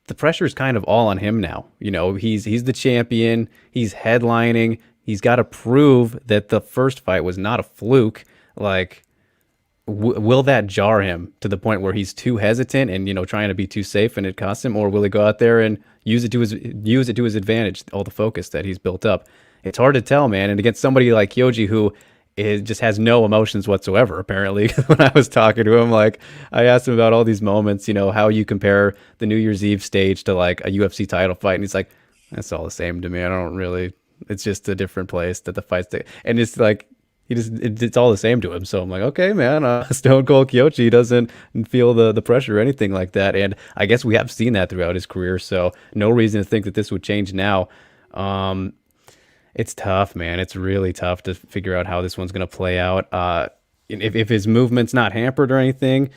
the pressure is kind of all on him now. He's the champion. He's headlining. He's got to prove that the first fight was not a fluke. Like, will that jar him to the point where he's too hesitant and trying to be too safe and it costs him, or will he go out there and use it to his advantage, all the focus that he's built up? It's hard to tell, man. And against somebody like Kyoji who just has no emotions whatsoever, apparently. When I was talking to him, like, I asked him about all these moments, how you compare the New Year's Eve stage to like a UFC title fight, and he's like, that's all the same to me. I don't really. It's just a different place that the fights, and it's like it's all the same to him. So I'm like, okay, man, Stone Cold Kyoji doesn't feel the pressure or anything like that. And I guess we have seen that throughout his career. So no reason to think that this would change now. It's tough, man. It's really tough to figure out how this one's going to play out. If his movement's not hampered or anything,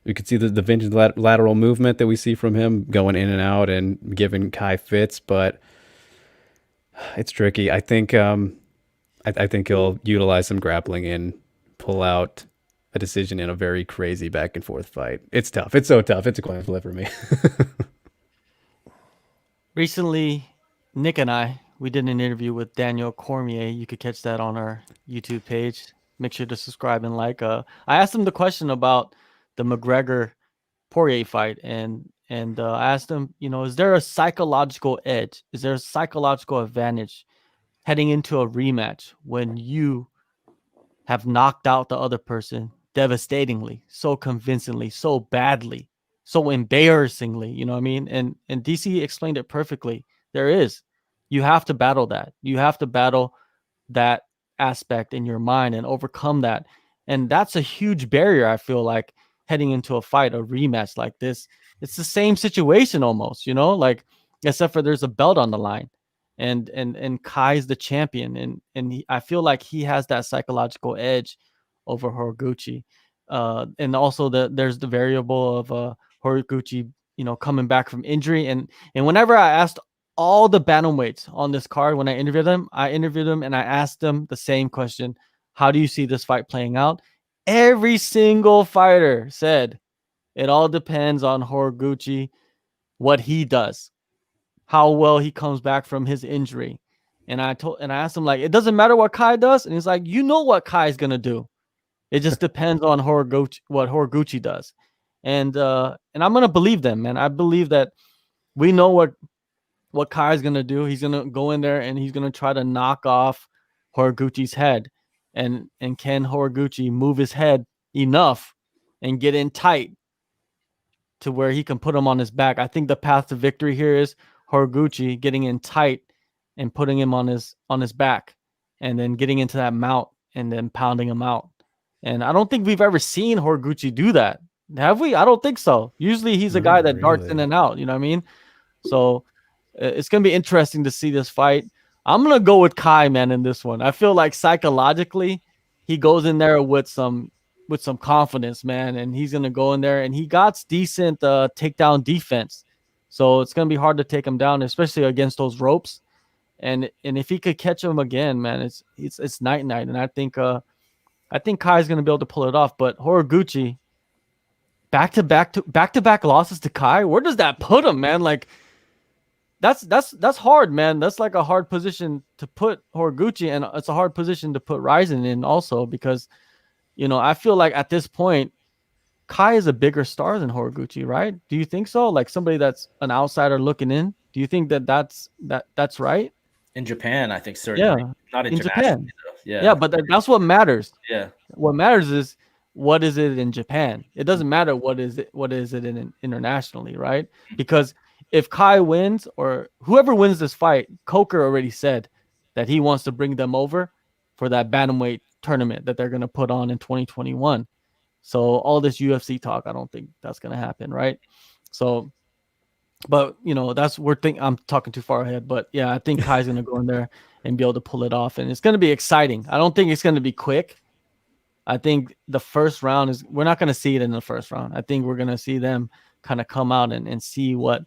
we could see the vintage lateral movement that we see from him going in and out and giving Kai fits, but it's tricky. I think he'll utilize some grappling and pull out a decision in a very crazy back and forth fight. It's tough. It's so tough. It's a coin flip for me. Recently, Nick and we did an interview with Daniel Cormier. You could catch that on our YouTube page. Make sure to subscribe and like. I asked him the question about the McGregor-Poirier fight, and I asked him, is there a psychological edge? Is there a psychological advantage heading into a rematch when you have knocked out the other person devastatingly, so convincingly, so badly, so embarrassingly? You know what I mean? And DC explained it perfectly. There is. You have to battle that. You have to battle that aspect in your mind and overcome that. And that's a huge barrier, I feel like, heading into a fight, a rematch like this. It's the same situation almost, like, except for there's a belt on the line. And Kai's the champion, and I feel like he has that psychological edge over Horiguchi. And also there's the variable of Horiguchi, coming back from injury. And whenever I asked all the bantamweights on this card, when I interviewed them and I asked them the same question: how do you see this fight playing out? Every single fighter said it all depends on Horiguchi, what he does, how well he comes back from his injury. And I asked him, like, it doesn't matter what Kai does, and he's like, what Kai is gonna do. It just depends on Horiguchi, what Horiguchi does. And I'm gonna believe them, man. I believe that we know what Kai is gonna do. He's gonna go in there and he's gonna try to knock off Horiguchi's head. And can Horiguchi move his head enough and get in tight to where he can put him on his back? I think the path to victory here is Horiguchi getting in tight and putting him on his back, and then getting into that mount and then pounding him out. And I don't think we've ever seen Horiguchi do that. Have we? I don't think so. Usually he's a guy that darts in and out. You know what I mean? So it's going to be interesting to see this fight. I'm going to go with Kai, man, in this one. I feel like psychologically he goes in there with some confidence, man, and he's going to go in there, and he got decent takedown defense. So it's going to be hard to take him down, especially against those ropes. And if he could catch him again, man, it's night. And I think Kai's going to be able to pull it off. But Horiguchi, back to back losses to Kai, where does that put him, man? Like, that's hard, man. That's like a hard position to put Horiguchi, and it's a hard position to put Rizin in also, because I feel like at this point Kai is a bigger star than Horiguchi, right? Do you think so? Like, somebody that's an outsider looking in, do you think that's right? In Japan, I think certainly. Yeah, Not in Japan. Yeah. Yeah, but that's what matters. Yeah. What matters is what is it in Japan? It doesn't matter what is it in internationally, right? Because if Kai wins or whoever wins this fight, Coker already said that he wants to bring them over for that bantamweight tournament that they're going to put on in 2021. So all this UFC talk, I don't think that's going to happen, right? So, but I'm talking too far ahead, but yeah, I think Kai's going to go in there and be able to pull it off, and it's going to be exciting. I don't think it's going to be quick. I think the first round we're not going to see it in the first round. I think we're going to see them kind of come out and see what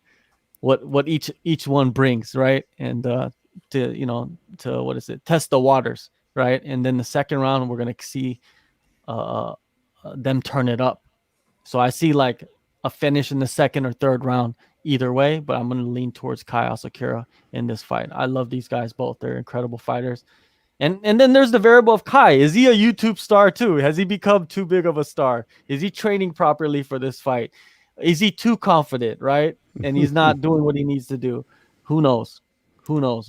each one brings, right? And test the waters, right? And then the second round, we're going to see them turn it up. So I see like a finish in the second or third round either way, but I'm going to lean towards Kai Asakura in this fight. I love these guys both. They're incredible fighters. And then there's the variable of Kai. Is he a YouTube star too? Has he become too big of a star? Is he training properly for this fight? Is he too confident, right? And he's not doing what he needs to do. Who knows?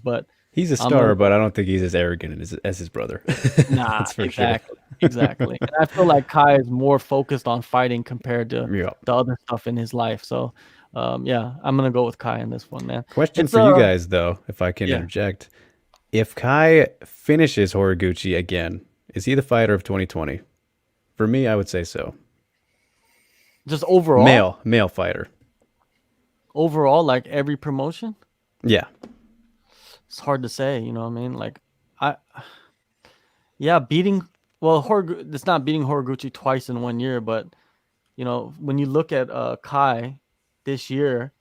But he's a star, but I don't think he's as arrogant as his brother. Nah, that's for exactly. sure. Exactly. And I feel like Kai is more focused on fighting compared to the other stuff in his life. So, yeah, I'm going to go with Kai in this one, man. Question for you guys, though, if I can interject. If Kai finishes Horiguchi again, is he the fighter of 2020? For me, I would say so. Just overall? Male fighter. Overall, like every promotion? Yeah. It's hard to say, you know what I mean? Like, it's not beating Horiguchi twice in 1 year, but, when you look at Kai this year,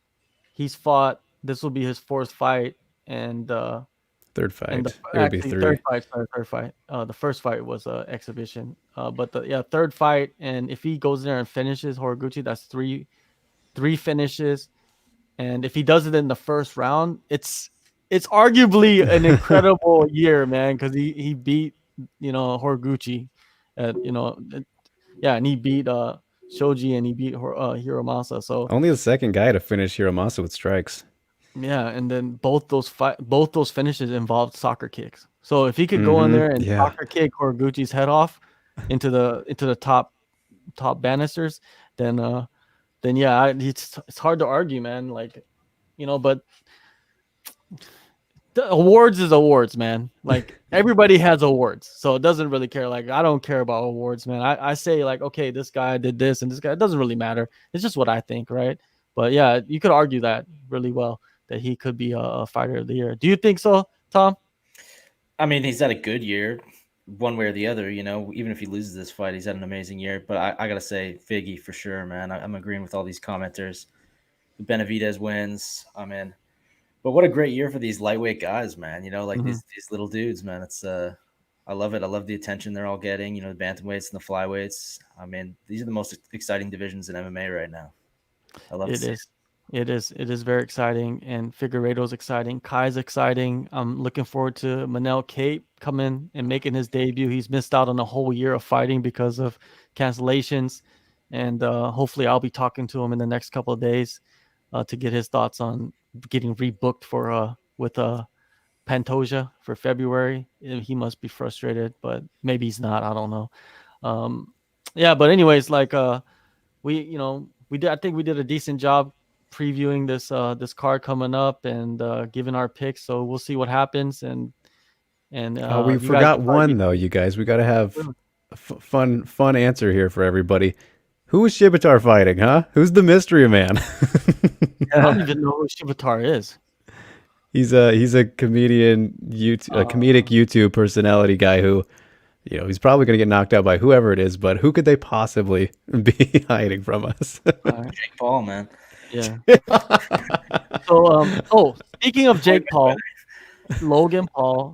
he's fought, this will be his fourth fight, and third fight. And third fight. The first fight was an exhibition. But third fight, and if he goes there and finishes Horiguchi, that's three finishes. And if he does it in the first round, it's arguably an incredible year, man, because he beat Horiguchi, and he beat Shoji, and he beat Hiromasa. So only the second guy to finish Hiromoto with strikes. Yeah, and then both those finishes involved soccer kicks. So if he could go in there and soccer kick Horiguchi's head off into the top banisters, then yeah, it's hard to argue, man. Like, but the awards is awards, man. Like everybody has awards, so it doesn't really care. Like I don't care about awards, man. I say like, okay, this guy did this and this guy. It doesn't really matter. It's just what I think, right? But yeah, you could argue that really well, that he could be a fighter of the year. Do you think so, Tom? I mean, he's had a good year, one way or the other. Even if he loses this fight, he's had an amazing year. But I gotta say, Figgy for sure, man. I'm agreeing with all these commenters. Benavidez wins. I'm in. But what a great year for these lightweight guys, man. These little dudes, man. It's I love it. I love the attention they're all getting. The bantamweights and the flyweights. I mean, these are the most exciting divisions in MMA right now. I love it. It is very exciting, and Figueiredo's exciting. Kai's exciting. I'm looking forward to Manel Cape coming and making his debut. He's missed out on a whole year of fighting because of cancellations, and hopefully I'll be talking to him in the next couple of days to get his thoughts on getting rebooked for with Pantoja for February. He must be frustrated, but maybe he's not. I don't know. Yeah, but anyways, like I think we did a decent job previewing this card coming up and giving our picks. So we'll see what happens. And we forgot one though, you guys. We got to have a fun answer here for everybody. Who is Shibatar fighting, huh? Who's the mystery man? I don't even know who Shibatar is. He's a comedian, comedic YouTube personality guy who, he's probably going to get knocked out by whoever it is, but who could they possibly be hiding from us? Jake Paul, man. Yeah. So, speaking of Jake Paul, Logan Paul,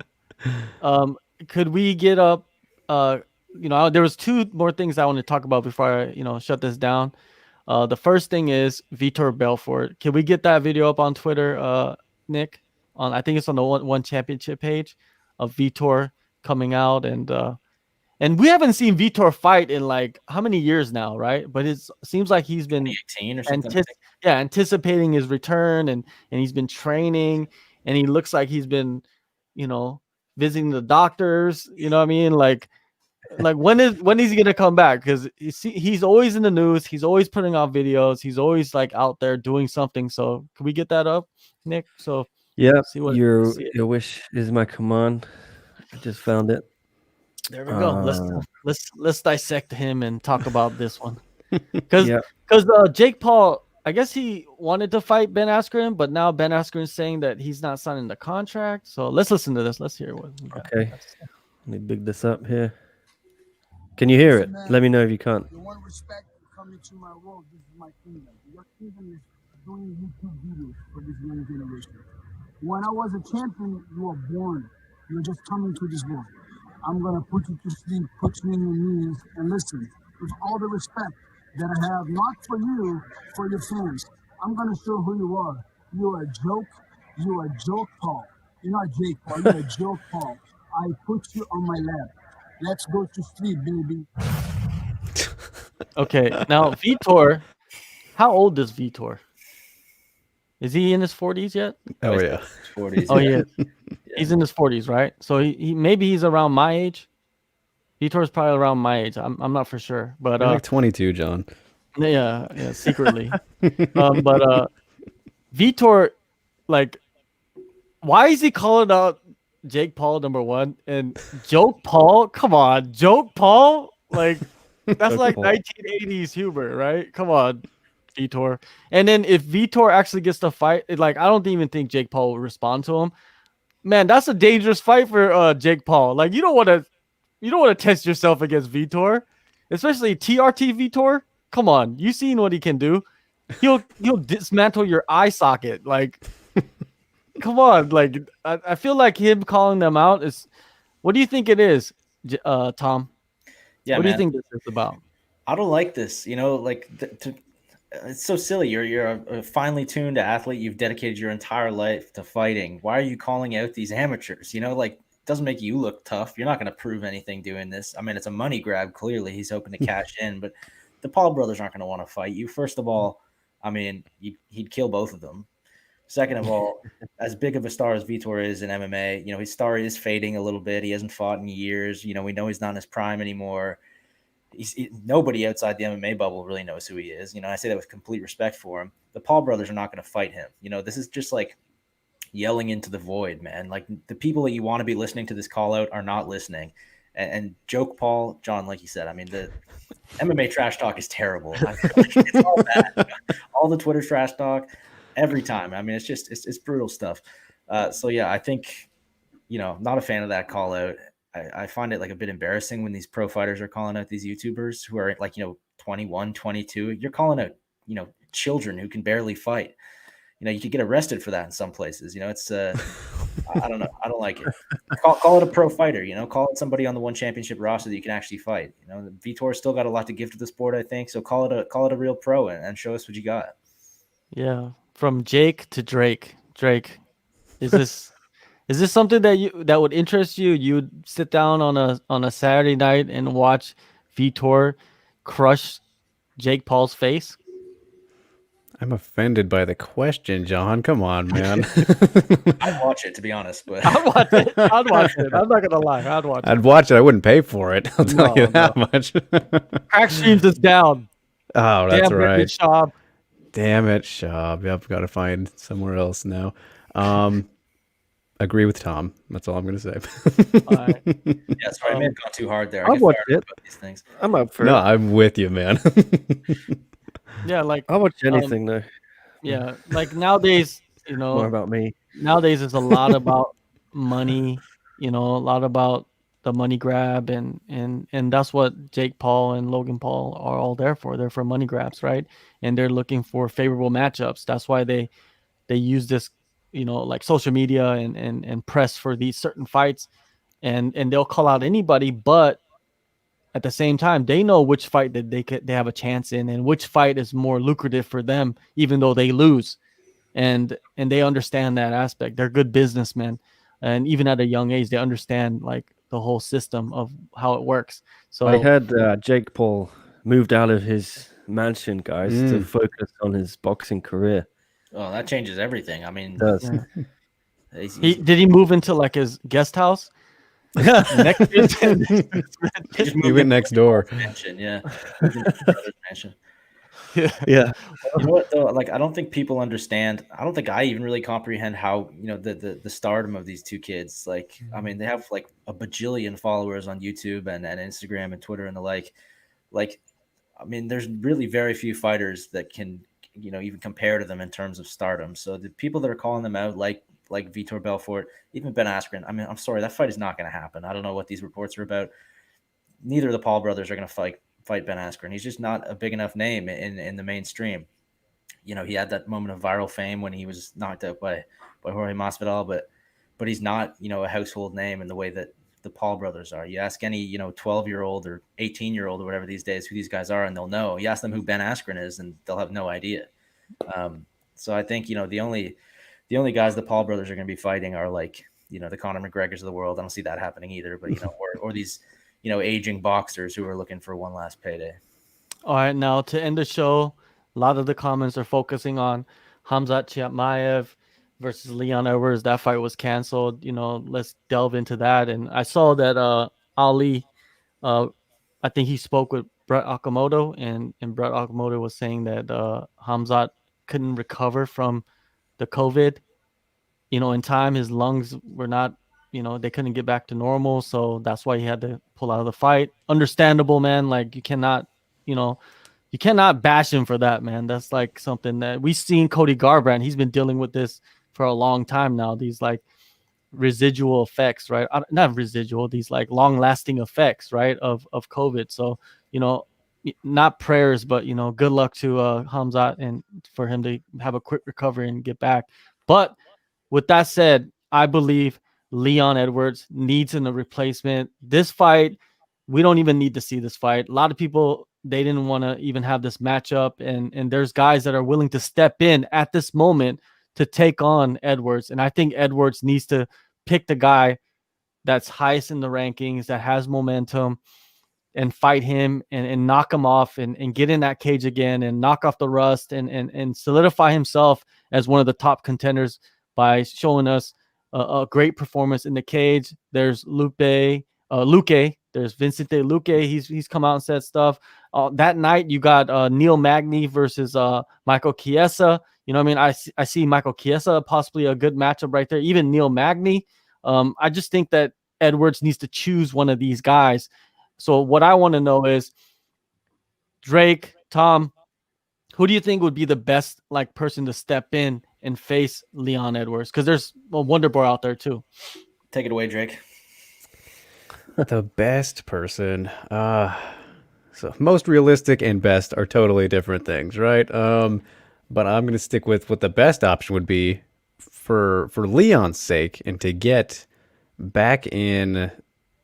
could we get up? There was two more things I want to talk about before I, shut this down. The first thing is Vitor Belfort. Can we get that video up on Twitter, Nick? I think it's on the one championship page of Vitor coming out, and we haven't seen Vitor fight in like how many years now, right? But it seems like he's been 2018 or something. Anticipating his return, and he's been training, and he looks like he's been, visiting the doctors. You know what I mean? Like, Like when is he gonna come back? Because he's always in the news. He's always putting out videos. He's always like out there doing something. So can we get that up, Nick? So Yeah, see what your see it. your wish is my command. I just found it. There we go. Let's dissect him and talk about this one. Yeah. Because Jake Paul, I guess he wanted to fight Ben Askren, but now Ben Askren is saying that he's not signing the contract. So let's listen to this. Let's hear what we got. Okay. Let me big this up here. Can you hear it? Let me know if you can't. You want respect coming to my world. This is my kingdom. Your kingdom is doing YouTube videos for this young generation. When I was a champion, you were born. You're just coming to this world. I'm gonna put you to sleep, put you in your knees, and listen. With all the respect that I have, not for you, for your fans. I'm gonna show who you are. You are a joke. You are joke Paul. You're not Jake Paul. You're a joke Paul. I put you on my lap. Let's go to sleep, baby. Okay, now Vitor, how old is Vitor? Is he in his 40s yet? Oh yeah. 40s. Oh, he is. He's in his 40s, right? So he maybe he's around my age. Vitor's probably around my age. I'm not for sure, but You're like 22, John. yeah, secretly. But Vitor, like, why is he calling out Jake Paul #1 and Joke Paul? Come on, Joke Paul, like that's Joke like Paul. 1980s humor, right? Come on, Vitor. And then if Vitor actually gets to fight, like I don't even think Jake Paul will respond to him. Man, that's a dangerous fight for Jake Paul. Like you don't want to test yourself against Vitor, especially TRT Vitor. Come on, you seen what he can do. He'll dismantle your eye socket. Like, come on. Like, I feel like him calling them out is. What do you think it is, Tom? Yeah, what do man. you think this is about? I don't like this. You know, like it's so silly. You're a finely tuned athlete. You've dedicated your entire life to fighting. Why are you calling out these amateurs? You know, like it doesn't make you look tough. You're not going to prove anything doing this. I mean, it's a money grab. Clearly, he's hoping to cash in, but the Paul brothers aren't going to want to fight you. First of all, I mean, he'd kill both of them. Second of all, as big of a star as Vitor is in MMA, you know, his star is fading a little bit. He hasn't fought in years. You know, we know he's not in his prime anymore. Nobody outside the MMA bubble really knows who he is. You know, I say that with complete respect for him. The Paul brothers are not going to fight him. You know, this is just like yelling into the void, man. Like the people that you want to be listening to this call out are not listening. And Joke Paul, John, like you said, I mean, the MMA trash talk is terrible. It's all bad. All the Twitter trash talk every time. I mean, it's brutal stuff. So yeah, I think, you know, not a fan of that call out. I find it like a bit embarrassing when these pro fighters are calling out these YouTubers who are like, you know, 21, 22. You're calling out, you know, children who can barely fight. You know, you could get arrested for that in some places. You know, it's I don't know. I don't like it. Call it a pro fighter, you know, call it somebody on the one championship roster that you can actually fight. You know, Vitor's still got a lot to give to the sport, I think. So call it a real pro and show us what you got. Yeah, from Jake to Drake. Drake, is this something that would interest you? You'd sit down on a Saturday night and watch Vitor crush Jake Paul's face? I'm offended by the question, John. Come on, man. I'd watch it, to be honest, but I'd watch it. I'd watch it. I'm not gonna lie. I'd watch it. I'd watch it. I wouldn't pay for it. I'll tell you that much. Crack Streams is down. Oh, that's Damn, right. Shab. Damn it, Shab. Yep, got to find somewhere else now. Agree with Tom. That's all I'm gonna say. Right. Yeah, sorry, I may have gone too hard there. I'll get watch fired it. about these things. I'm up for No, it. I'm with you, man. Yeah, like I'll watch anything though. yeah, like nowadays, you know, More about me. nowadays it's a lot about money, you know, a lot about the money grab and that's what Jake Paul and Logan Paul are all there for. They're for money grabs, right? And they're looking for favorable matchups. That's why they use this, you know, like social media and press for these certain fights and they'll call out anybody, but at the same time, they know which fight that they have a chance in and which fight is more lucrative for them, even though they lose. And they understand that aspect. They're good businessmen. And even at a young age, they understand like the whole system of how it works. So I heard Jake Paul moved out of his mansion, guys, to focus on his boxing career. Oh, that changes everything. I mean, It does. yeah. he's- Did he move into like his guest house? Next year's He just He moved went into next door. mansion. Yeah, moved into his brother's mansion. Yeah. You know what though? Like, I don't think people understand. I don't think I even really comprehend how, you know, the stardom of these two kids. Like, I mean, they have like a bajillion followers on YouTube and Instagram and Twitter and the like. Like, I mean, there's really very few fighters that can, you know, even compare to them in terms of stardom. So the people that are calling them out, like Vitor Belfort, even Ben Askren. I mean, I'm sorry, that fight is not going to happen. I don't know what these reports are about. Neither of the Paul brothers are going to fight Ben Askren. He's just not a big enough name in the mainstream. You know, he had that moment of viral fame when he was knocked out by Jorge Masvidal, but he's not, you know, a household name in the way that the Paul brothers are. You ask any, you know, 12-year-old or 18-year-old or whatever these days who these guys are, and they'll know. You ask them who Ben Askren is, and they'll have no idea. So I think, you know, the only guys the Paul brothers are going to be fighting are like, you know, the Conor McGregors of the world. I don't see that happening either, but, you know, or these, you know, aging boxers who are looking for one last payday. All right, now to end the show, a lot of the comments are focusing on Khamzat Chimaev versus Leon Edwards. That fight was canceled. You know, let's delve into that. And I saw that Ali, I think he spoke with Brett Okamoto, and Brett Okamoto was saying that Khamzat couldn't recover from the COVID. You know, in time, his lungs were not, you know, they couldn't get back to normal. So that's why he had to pull out of the fight. Understandable, man. Like, you cannot, you know, you cannot bash him for that, man. That's like something that we've seen Cody Garbrandt. He's been dealing with this for a long time now. These like residual effects, right? Not residual, these like long lasting effects, right? Of COVID. So, you know, not prayers, but, you know, good luck to Khamzat and for him to have a quick recovery and get back. But with that said, I believe Leon Edwards needs a replacement. This fight, we don't even need to see this fight. A lot of people, they didn't want to even have this matchup, and there's guys that are willing to step in at this moment to take on Edwards. And I think Edwards needs to pick the guy that's highest in the rankings, that has momentum, and fight him and knock him off and get in that cage again and knock off the rust and solidify himself as one of the top contenders by showing us a great performance in the cage. There's Luke. There's Vincente Luque. He's come out and said stuff. That night you got Neil Magny versus Michael Chiesa. You know what I mean? I see Michael Chiesa possibly a good matchup right there. Even Neil Magny. I just think that Edwards needs to choose one of these guys. So what I want to know is, Drake, Tom, who do you think would be the best like person to step in and face Leon Edwards? Because there's a Wonder Boy out there too. Take it away, Drake. The best person. So most realistic and best are totally different things, right? But I'm gonna stick with what the best option would be for Leon's sake and to get back in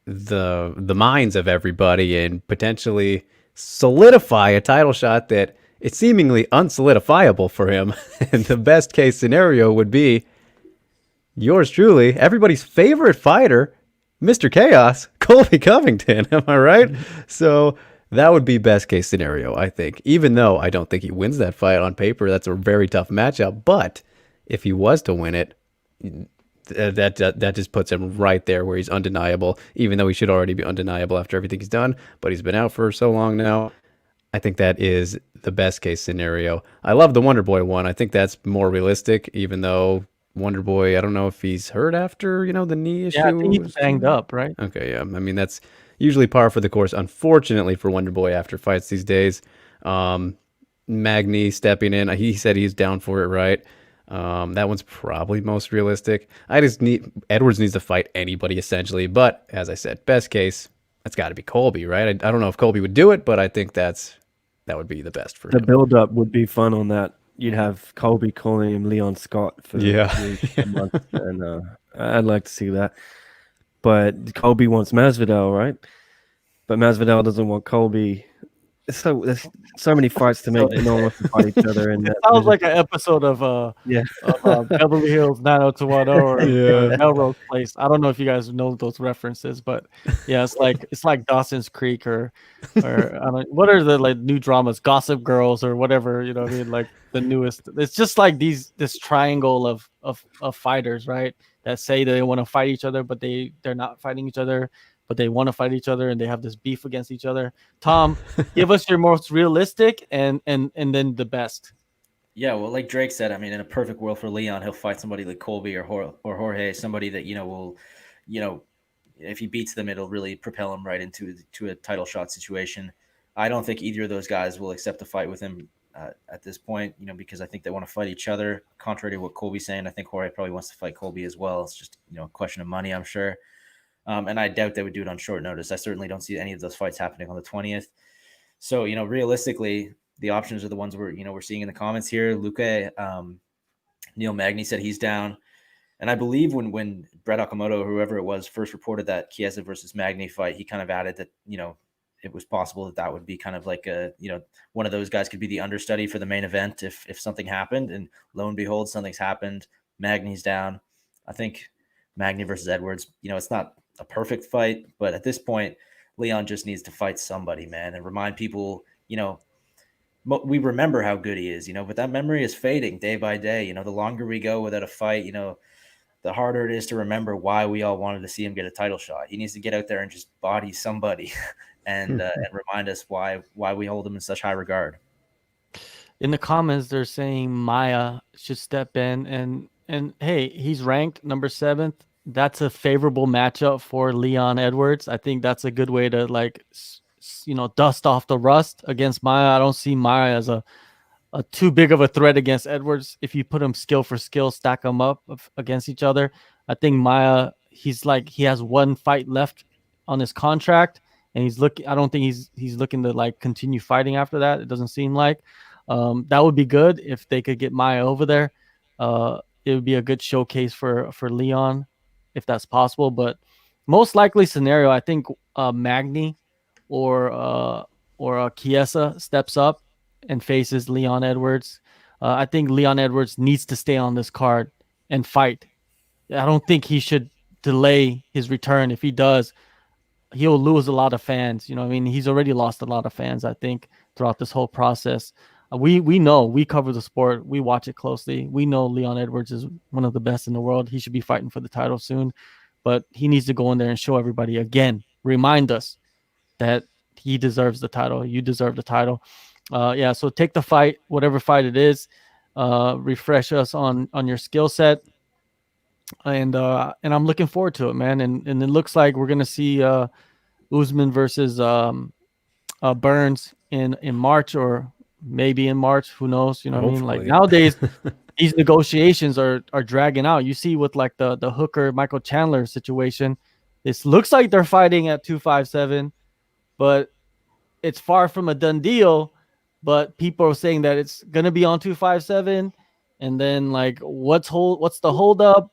the minds of everybody and potentially solidify a title shot that is seemingly unsolidifiable for him. And the best case scenario would be yours truly, everybody's favorite fighter, Mr. Chaos, Colby Covington. Am I right? So that would be best case scenario, I think. Even though I don't think he wins that fight on paper, that's a very tough matchup. But if he was to win it, that just puts him right there where he's undeniable, even though he should already be undeniable after everything he's done. But he's been out for so long now. I think that is the best case scenario. I love the Wonder Boy one. I think that's more realistic, even though Wonder Boy, I don't know if he's hurt after, you know, the knee issue. Yeah, I think he's banged up, right? Okay, yeah. I mean, that's usually par for the course, unfortunately, for Wonder Boy after fights these days. Magny stepping in. He said he's down for it, right? That one's probably most realistic. Edwards needs to fight anybody essentially, but as I said, best case, it's got to be Colby, right? I don't know if Colby would do it, but I think that would be the best for him. The build-up would be fun on that. You'd have Colby calling him Leon Scott for a month, and I'd like to see that. But Colby wants Masvidal, right? But Masvidal doesn't want Colby there's so many fights to make that no one wants to fight each other. And It sounds like an episode of Beverly Hills 90210 or Yeah. Melrose Place. I don't know if you guys know those references, but yeah, it's like Dawson's Creek or I don't, what are the like new dramas, Gossip Girls or whatever, you know what I mean? Like the newest. It's just like this triangle of fighters, right? That say they want to fight each other, but they're not fighting each other, but they want to fight each other and they have this beef against each other. Tom, give us your most realistic and then the best. Yeah, well, like Drake said, I mean, in a perfect world for Leon, he'll fight somebody like Colby or Jorge, somebody that will, if he beats them, it'll really propel him right into a title shot situation. I don't think either of those guys will accept a fight with him at this point, because I think they want to fight each other. Contrary to what Colby's saying, I think Jorge probably wants to fight Colby as well. It's just a question of money, I'm sure. And I doubt they would do it on short notice. I certainly don't see any of those fights happening on the 20th. So, realistically, the options are the ones we're seeing in the comments here. Luque, Neil Magny said he's down. And I believe when Brett Okamoto or whoever it was first reported that Chiesa versus Magny fight, he kind of added that, it was possible that would be kind of like one of those guys could be the understudy for the main event if something happened. And lo and behold, something's happened. Magny's down. I think Magny versus Edwards, it's not a perfect fight, but at this point, Leon just needs to fight somebody, man, and remind people, we remember how good he is, but that memory is fading day by day. The longer we go without a fight, the harder it is to remember why we all wanted to see him get a title shot. He needs to get out there and just body somebody and remind us why we hold him in such high regard. In the comments, they're saying Maya should step in and hey, he's ranked number 7th. That's a favorable matchup for Leon Edwards. I think that's a good way to dust off the rust against Maya. I don't see Maya as a too big of a threat against Edwards. If you put him skill for skill, stack them up against each other. I think Maya, he has one fight left on his contract, and I don't think he's looking to continue fighting after that. It doesn't seem like. That would be good if they could get Maya over there. It would be a good showcase for Leon, if that's possible. But most likely scenario, I think Magny or Chiesa steps up and faces Leon Edwards. I think Leon Edwards needs to stay on this card and fight. I don't think he should delay his return. If he does, he'll lose a lot of fans. I mean, he's already lost a lot of fans, I think, throughout this whole process. We know, we cover the sport. We watch it closely. We know Leon Edwards is one of the best in the world. He should be fighting for the title soon, but he needs to go in there and show everybody again, remind us that he deserves the title. You deserve the title. So take the fight, whatever fight it is. Refresh us on your skill set, and I'm looking forward to it, man. And it looks like we're gonna see Usman versus Burns in March, or maybe in March. Who knows? You know what I mean? Like nowadays, these negotiations are dragging out. You see with like the Hooker Michael Chandler situation, this looks like they're fighting at 257, but it's far from a done deal. But people are saying that it's gonna be on 257, and then like what's the hold up?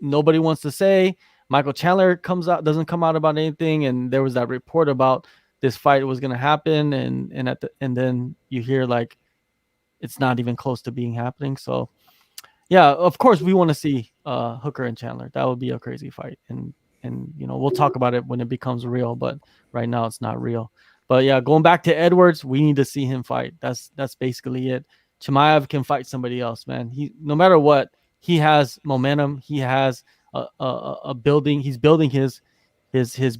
Nobody wants to say. Michael Chandler doesn't come out about anything, and there was that report about this fight was gonna happen, and then you hear like it's not even close to being happening. So yeah, of course we want to see Hooker and Chandler. That would be a crazy fight, and we'll talk about it when it becomes real, but right now it's not real. But yeah, going back to Edwards, we need to see him fight. That's basically it. Chimaev can fight somebody else, man. He, no matter what, he has momentum. He has a building. He's building his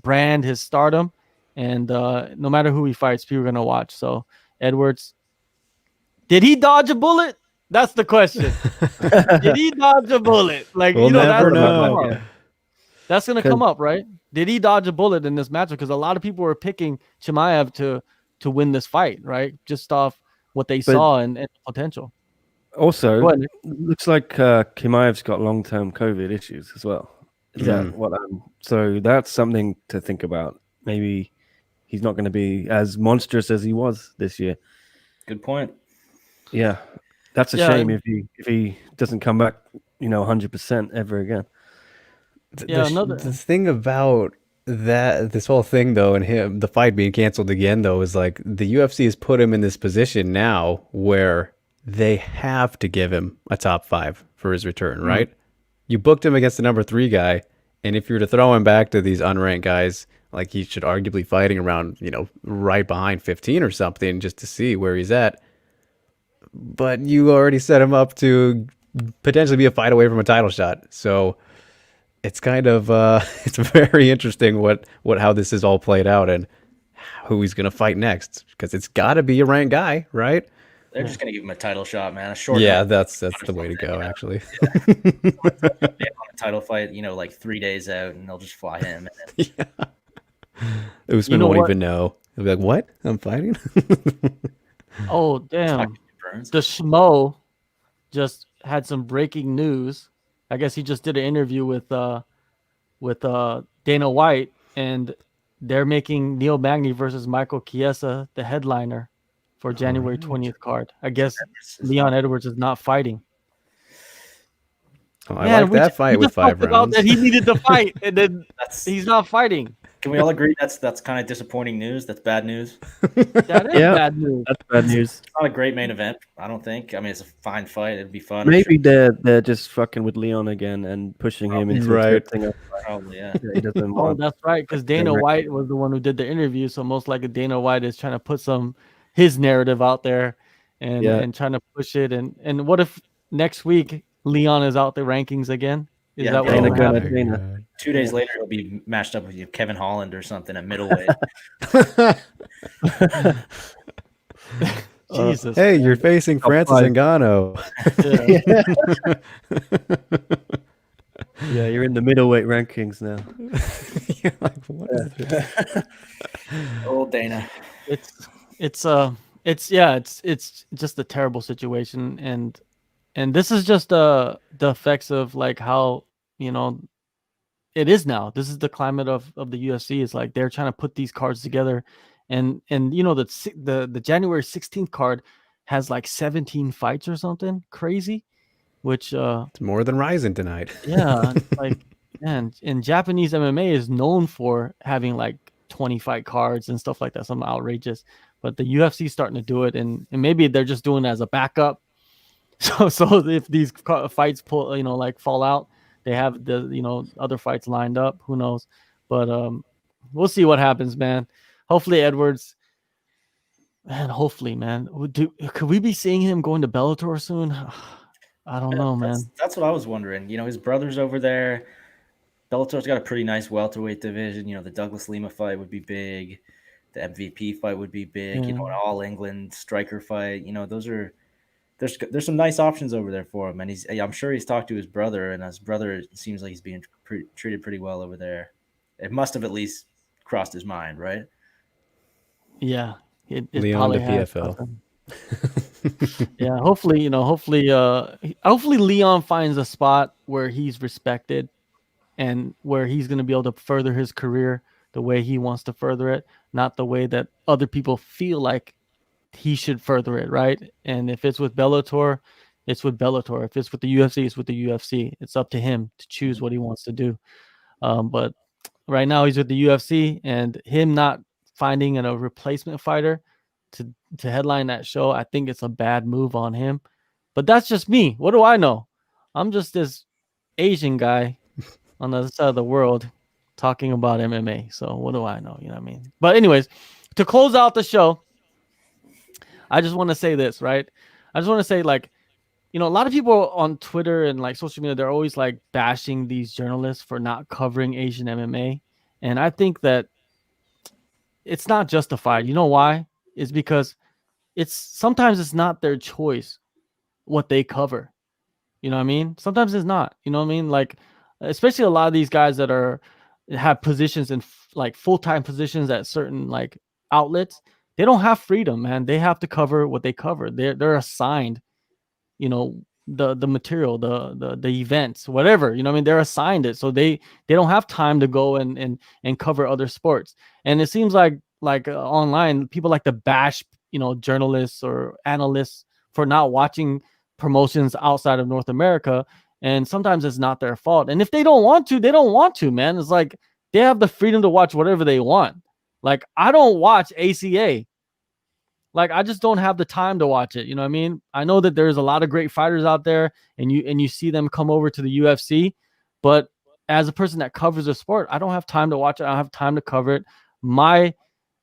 brand, his stardom, and no matter who he fights, people are gonna watch. So Edwards, did he dodge a bullet? That's the question. Did he dodge a bullet? Like we'll never know. That's gonna come up, right? Did he dodge a bullet in this matchup? Because a lot of people were picking Chimaev to win this fight, right? Just off what they saw and potential. Also, looks like Chimaev's got long-term COVID issues as well. Is that what? So that's something to think about. Maybe he's not going to be as monstrous as he was this year. Good point. Yeah, that's a shame if he doesn't come back, 100% ever again. The thing about this whole thing though, and the fight being canceled again though, is like the UFC has put him in this position now where they have to give him a top 5 for his return, right? You booked him against the number 3 guy, and if you were to throw him back to these unranked guys, like he should arguably fighting around, right behind 15 or something just to see where he's at. But you already set him up to potentially be a fight away from a title shot. So it's kind of it's very interesting how this is all played out and who he's gonna fight next, because it's got to be a ranked guy, right? They're just gonna give him a title shot, man. A short. Yeah, that's the way to go, actually. Yeah. On a title fight, like 3 days out, and they'll just fly him. And Usman won't even know. He'll be like, "What? I'm fighting?" Oh damn! The Schmo just had some breaking news. I guess he just did an interview with Dana White, and they're making Neil Magny versus Michael Chiesa the headliner for January 20th card. I guess Leon Edwards is not fighting. Oh, I like that fight with 5 rounds. That he needed to fight, and then he's not fighting. Can we all agree that's kind of disappointing news? That's bad news. That is bad news. That's bad news. It's not a great main event, I don't think. I mean, it's a fine fight. It'd be fun. Maybe they're just fucking with Leon again and pushing him into right. Probably, yeah. He doesn't want. That's right, because Dana White was the one who did the interview, so most likely Dana White is trying to put his narrative out there and trying to push it. And what if next week Leon is out the rankings again? Is that what will happen? 2 days later, he'll be matched up with Kevin Holland or something at middleweight. Jesus. Hey, you're facing Francis Ngannou. Yeah, you're in the middleweight rankings now. You're like, what is this? Old Dana. It's just a terrible situation, and this is just the effects of like how it is now. This is the climate of the UFC. It's like they're trying to put these cards together, and the January 16th card has like 17 fights or something crazy, which it's more than Rizin tonight. Yeah, like and Japanese MMA is known for having like 20 fight cards and stuff like that, something outrageous. But the UFC is starting to do it, and maybe they're just doing it as a backup. So if these fights fall out, they have the other fights lined up. Who knows? But we'll see what happens, man. Hopefully Edwards, man. Hopefully, man. Could we be seeing him going to Bellator soon? I don't know, man. That's what I was wondering. His brother's over there. Bellator's got a pretty nice welterweight division. The Douglas Lima fight would be big. The MVP fight would be big. An All England striker fight. There's some nice options over there for him, and I'm sure he's talked to his brother, and his brother seems like he's being treated pretty well over there. It must have at least crossed his mind, right? Yeah, it Leon probably to has. PFL. Yeah, hopefully Leon finds a spot where he's respected and where he's going to be able to further his career the way he wants to further it, not the way that other people feel like he should further it, right? And if it's with Bellator, it's with Bellator. If it's with the UFC, it's with the UFC. It's up to him to choose what he wants to do. But right now he's with the UFC, and him not finding a replacement fighter to headline that show, I think it's a bad move on him. But that's just me. What do I know? I'm just this Asian guy on the other side of the world talking about MMA. So what do I know? You know what I mean? But anyways, to close out the show, I just want to say this, right? I just want to say, like, a lot of people on Twitter and like social media, they're always like bashing these journalists for not covering Asian MMA. And I think that it's not justified. You know why? It's because sometimes it's not their choice what they cover. You know what I mean? Sometimes it's not. You know what I mean? Like, especially a lot of these guys that have positions in like full-time positions at certain like outlets. They don't have freedom, man. They have to cover what they cover. They're assigned, the material, the events, whatever. You know what I mean? They're assigned it, so they don't have time to go and cover other sports. And it seems like online, people like to bash journalists or analysts for not watching promotions outside of North America. And sometimes it's not their fault. And if they don't want to, they don't want to, man. It's like, they have the freedom to watch whatever they want. Like, I don't watch ACA. Like, I just don't have the time to watch it. You know what I mean? I know that there's a lot of great fighters out there, and you see them come over to the UFC, but as a person that covers the sport, I don't have time to watch it. I don't have time to cover it. My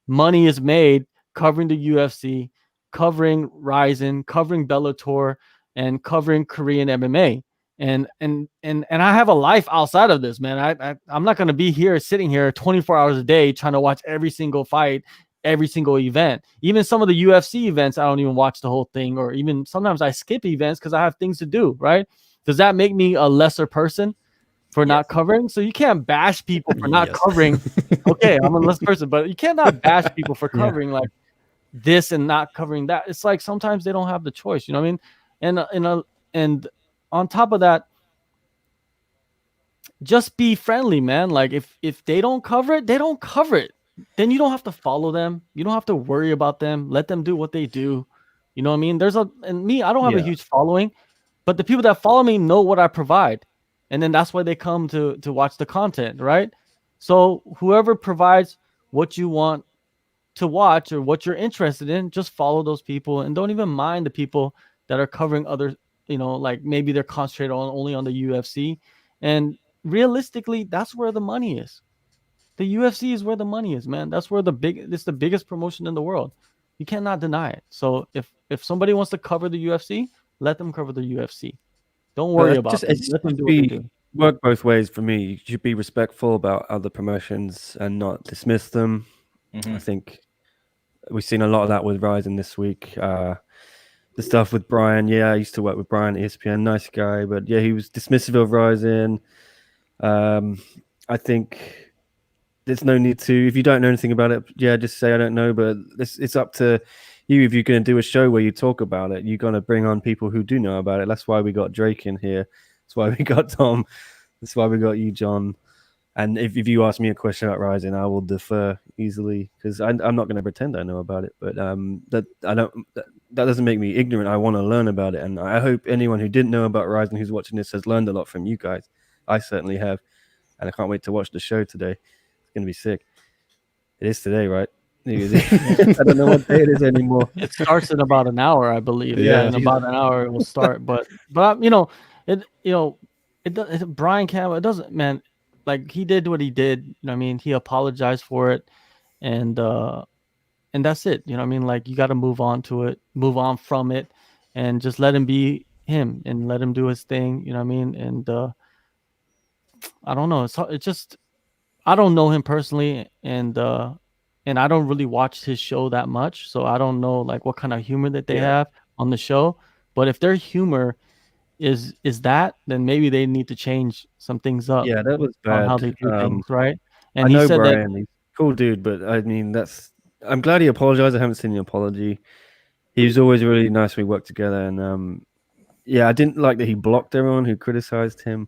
money is made covering the UFC, covering Rizin, covering Bellator, and covering Korean MMA. And I have a life outside of this, man. I'm not going to be here sitting here 24 hours a day trying to watch every single fight, every single event. Even some of the UFC events, I don't even watch the whole thing, or even sometimes I skip events because I have things to do, right? Does that make me a lesser person for not covering? So you can't bash people for not covering. Okay, I'm a less person, but you cannot bash people for covering like this and not covering that. It's like sometimes they don't have the choice, you know what I mean? And on top of that, just be friendly, man. Like if they don't cover it, they don't cover it. Then you don't have to follow them. You don't have to worry about them. Let them do what they do. You know what I mean? And me, I don't have a huge following, but the people that follow me know what I provide. And then that's why they come to watch the content, right? So whoever provides what you want to watch or what you're interested in, just follow those people and don't even mind the people that are covering other, like maybe they're concentrated only on the UFC. And realistically, that's where the money is. The UFC is where the money is, man. That's where it's the biggest promotion in the world. You cannot deny it. So if somebody wants to cover the UFC, let them cover the UFC. Don't worry about them. Let them do what they do. Work both ways for me. You should be respectful about other promotions and not dismiss them. I think we've seen a lot of that with Rizin this week. The stuff with Brian, I used to work with Brian at ESPN, nice guy, but he was dismissive of Rizin. I think there's no need to, if you don't know anything about it, just say I don't know, but it's up to you. If you're going to do a show where you talk about it, you're going to bring on people who do know about it. That's why we got Drake in here. That's why we got Tom. That's why we got you, John. And if you ask me a question about Rizin, I will defer easily because I'm not going to pretend I know about it. But that doesn't make me ignorant. I want to learn about it, and I hope anyone who didn't know about Rizin who's watching this has learned a lot from you guys. I certainly have, and I can't wait to watch the show today. It's going to be sick. It is today, right? I don't know what day it is anymore. It starts in about an hour, I believe. Yeah, in about an hour it will start. But Brian Campbell, it doesn't, man. Like, he did what he did. You know what I mean? He apologized for it, and that's it. You know what I mean? Like, you got to move on from it, and just let him be him and let him do his thing. You know what I mean? And I don't know. It's just, I don't know him personally, and I don't really watch his show that much, so I don't know like what kind of humor that they have on the show. But if their humor is that, then maybe they need to change some things up. Yeah, that was bad on how they do things, right? And I he know said Brian, that he's a cool dude, but I mean, I'm glad he apologized. I haven't seen the apology. He was always really nice when we worked together, and I didn't like that he blocked everyone who criticized him.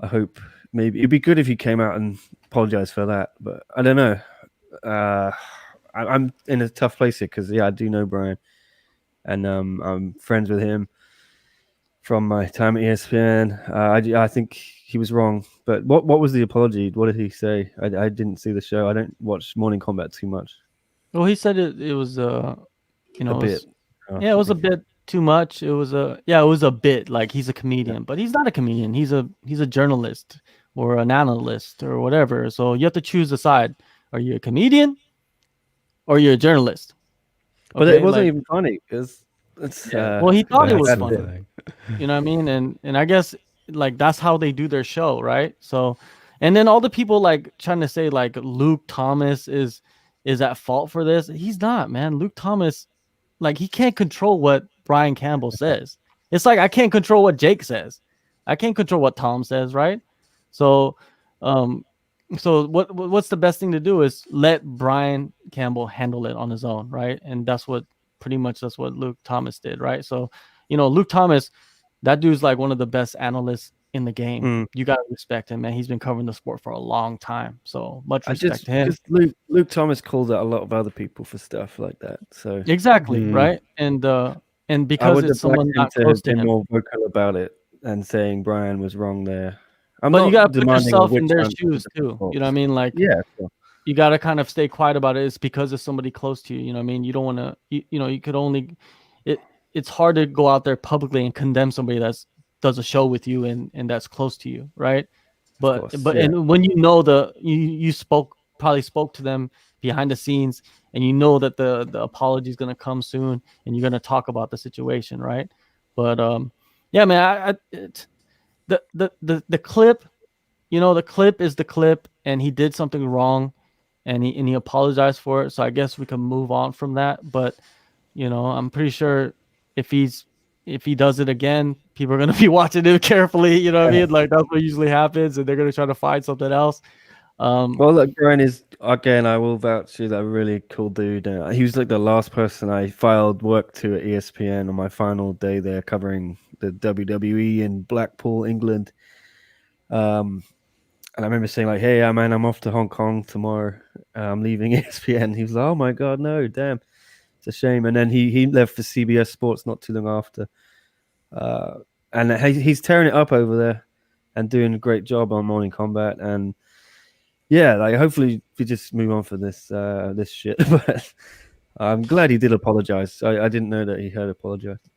I hope maybe it'd be good if he came out and apologized for that, but I don't know. I'm in a tough place here because I do know Brian, and I'm friends with him from my time at ESPN. I think he was wrong. But what was the apology? What did he say? I didn't see the show. I don't watch Morning Combat too much. well, he said it was A bit. it was a bit too much. It was a bit, like he's a comedian, but he's not a comedian. He's a journalist or an analyst or whatever. So you have to choose a side. Are you a comedian or you're a journalist? Okay? But it wasn't even funny because well, he thought it was funny. You know what I mean? And I guess like that's how they do their show, right? So, and then all the people like trying to say like Luke Thomas is at fault for this. He's not, man. Luke Thomas, like, he can't control what Brian Campbell says. It's like I can't control what Jake says. I can't control what Tom says, right? So, so what's the best thing to do is let Brian Campbell handle it on his own, right? And that's what Luke Thomas did, right? So, Luke Thomas, that dude's like one of the best analysts in the game. You gotta respect him, man. He's been covering the sport for a long time, so much respect to him. Luke Thomas calls out a lot of other people for stuff like that. So exactly, right? And because it's someone not close to him, more vocal about it and saying Brian was wrong there. I'm But you not gotta put demanding a yourself in witch their hunt to shoes the too. sports. You know what I mean? Like, Yeah, sure. you gotta kind of stay quiet about it. It's because of somebody close to you. You know what I mean? You don't want to. You know, you could only. It's hard to go out there publicly and condemn somebody that's does a show with you and that's close to you, right? But course, yeah. and when you know you probably spoke to them behind the scenes and you know that the apology is gonna come soon and you're gonna talk about the situation, right? But yeah, man, the clip, you know, the clip is the clip, and he did something wrong, and he apologized for it. So I guess we can move on from that. But you know, I'm pretty sure if he does it again, people are gonna be watching it carefully. You know what I mean? Like that's what usually happens, and they're gonna try to find something else. Well, look, Brian is again. I will vouch to that really cool dude. He was like the last person I filed work to at ESPN on my final day there, covering the WWE in Blackpool, England. And I remember saying like, "Hey, man, I'm off to Hong Kong tomorrow. I'm leaving ESPN." He was like, "Oh my god, no, damn, it's a shame." And then he left for CBS Sports not too long after. And he's tearing it up over there and doing a great job on Morning Combat. And yeah, like hopefully we just move on for this this shit. But I'm glad he did apologize. I didn't know that he had apologized.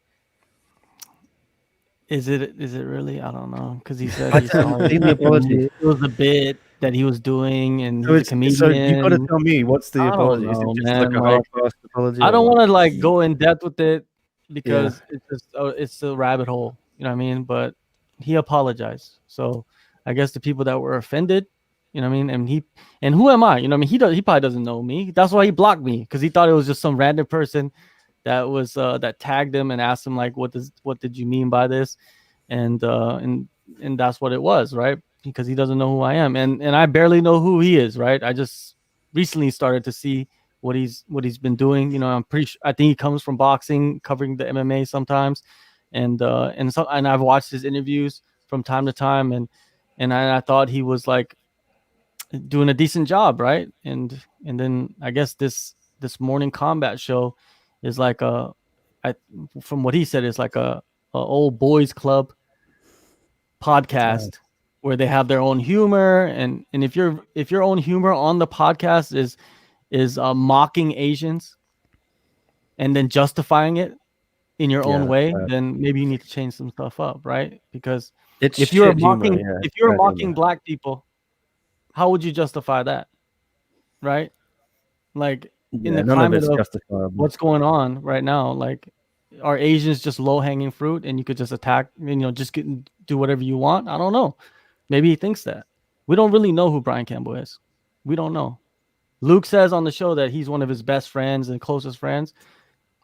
Is it really? I don't know, because he said I he's sorry. seen the apology. It was a bit that he was doing, and So he's a comedian. so you got to tell me what's the I apology? don't Is it know, just man. like a Like, half-assed apology? I don't or want what? to like go in depth with it because it's just it's a rabbit hole. You know what I mean? But he apologized, so I guess the people that were offended, you know what I mean, and who am I? You know what I mean? He probably doesn't know me. That's why he blocked me, because he thought it was just some random person that was that tagged him and asked him like, what did you mean by this? And that's what it was, right? Because he doesn't know who I am, and I barely know who he is, right? I just recently started to see what he's been doing. You know, I'm pretty sure, I think he comes from boxing, covering the MMA sometimes, and I've watched his interviews from time to time, and I thought he was like doing a decent job, right? And then I guess this morning combat show is like from what he said, is like a old boys club podcast where they have their own humor, and if your own humor on the podcast is mocking Asians and then justifying it in your own way, then maybe you need to change some stuff up, right? Because It's if you're shit humor, mocking black people, how would you justify that, right? Like, in the none of climate it's of justifiable. what's going on right now, like, are Asians just low hanging fruit and you could just attack, you know, just do whatever you want? I don't know. Maybe he thinks that. We don't really know who Brian Campbell is. We don't know. Luke says on the show that he's one of his best friends and closest friends.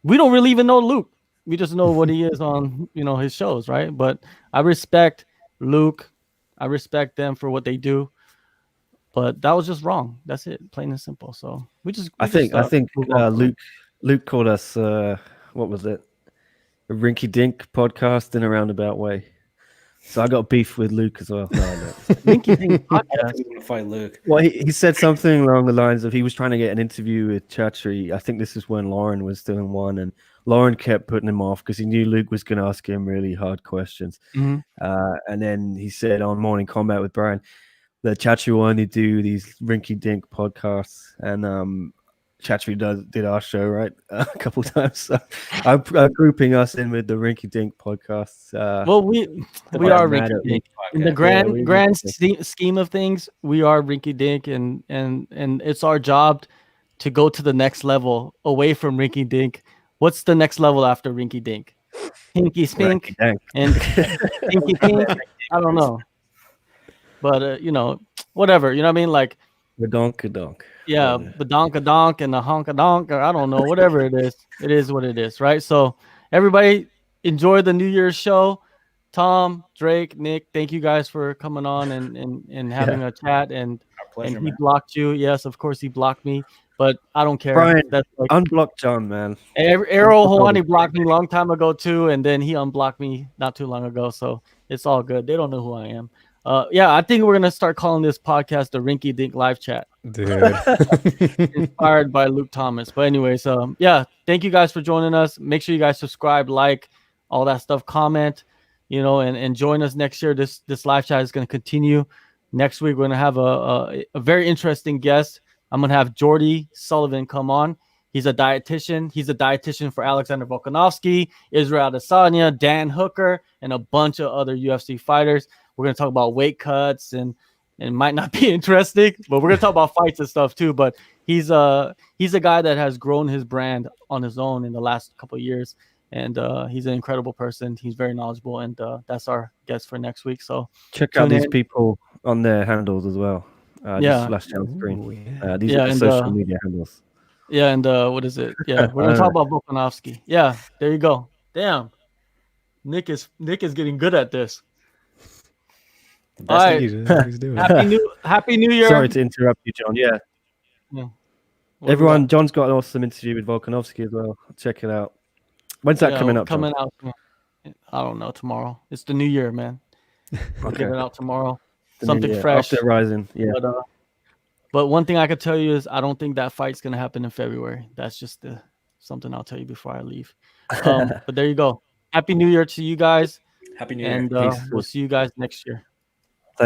We don't really even know Luke. We just know what he is on, you know, his shows, right? But I respect Luke. I respect them for what they do. But that was just wrong. That's it, plain and simple. So I think Luke called us what was it? A rinky dink podcast in a roundabout way. So I got beef with Luke as well. No, I don't. Rinky Dink I podcast. think we're gonna fight Luke. Well, he said something along the lines of he was trying to get an interview with Chatri. I think this is when Lauren was doing one, and Lauren kept putting him off because he knew Luke was going to ask him really hard questions. Mhm. And then he said on Morning Combat with Brian that Chatri will only do these rinky dink podcasts, and Chatri did our show right a couple times. So I'm grouping us in with the rinky dink podcasts. Well, we are rinky dink in the grand scheme of things. We are rinky dink, and it's our job to go to the next level away from rinky dink. What's the next level after rinky dink? Pinky spink and pinky pink. I don't know, but you know, whatever. You know what I mean? Like the donk. Yeah, the donk and the honka donk, or I don't know, whatever it is what it is, right? So everybody enjoy the New Year's show. Tom, Drake, Nick, thank you guys for coming on and having a chat. And pleasure, he man. blocked you. Yes, of course he blocked me, but I don't care. Brian, that's like unblock John, man. Errol Hawani blocked me a long time ago too, and then he unblocked me not too long ago. So it's all good. They don't know who I am. Yeah, I think we're gonna start calling this podcast the Rinky Dink Live Chat. Dude. Inspired by Luke Thomas. But anyways, yeah, thank you guys for joining us. Make sure you guys subscribe, like, all that stuff, comment. and join us next year. This live chat is going to continue. Next week, we're going to have a very interesting guest. I'm going to have Jordy Sullivan come on. He's a dietitian. He's a dietitian for Alexander Volkanovski, Israel Adesanya, Dan Hooker, and a bunch of other UFC fighters. We're going to talk about weight cuts and might not be interesting, but we're going to talk about fights and stuff too. But he's a guy that has grown his brand on his own in the last couple of years. And he's an incredible person. He's very knowledgeable, and that's our guest for next week. So check out these people on their handles as well. Just flash down screen. Ooh, These are the social media handles. Yeah, and what is it? Yeah, we're gonna talk about Volkanovski. Yeah, there you go. Damn, Nick is getting good at this. All right, happy New Year. Sorry to interrupt you, John. Yeah. Everyone, John's got an awesome interview with Volkanovski as well. Check it out. When's that coming up? Coming out. I don't know. Tomorrow. It's the new year, man. We'll get it out tomorrow. Something fresh. After Rizin, yeah. But one thing I could tell you is I don't think that fight's gonna happen in February. That's just something I'll tell you before I leave. But there you go. Happy New Year to you guys. Happy New Year. And we'll see you guys next year.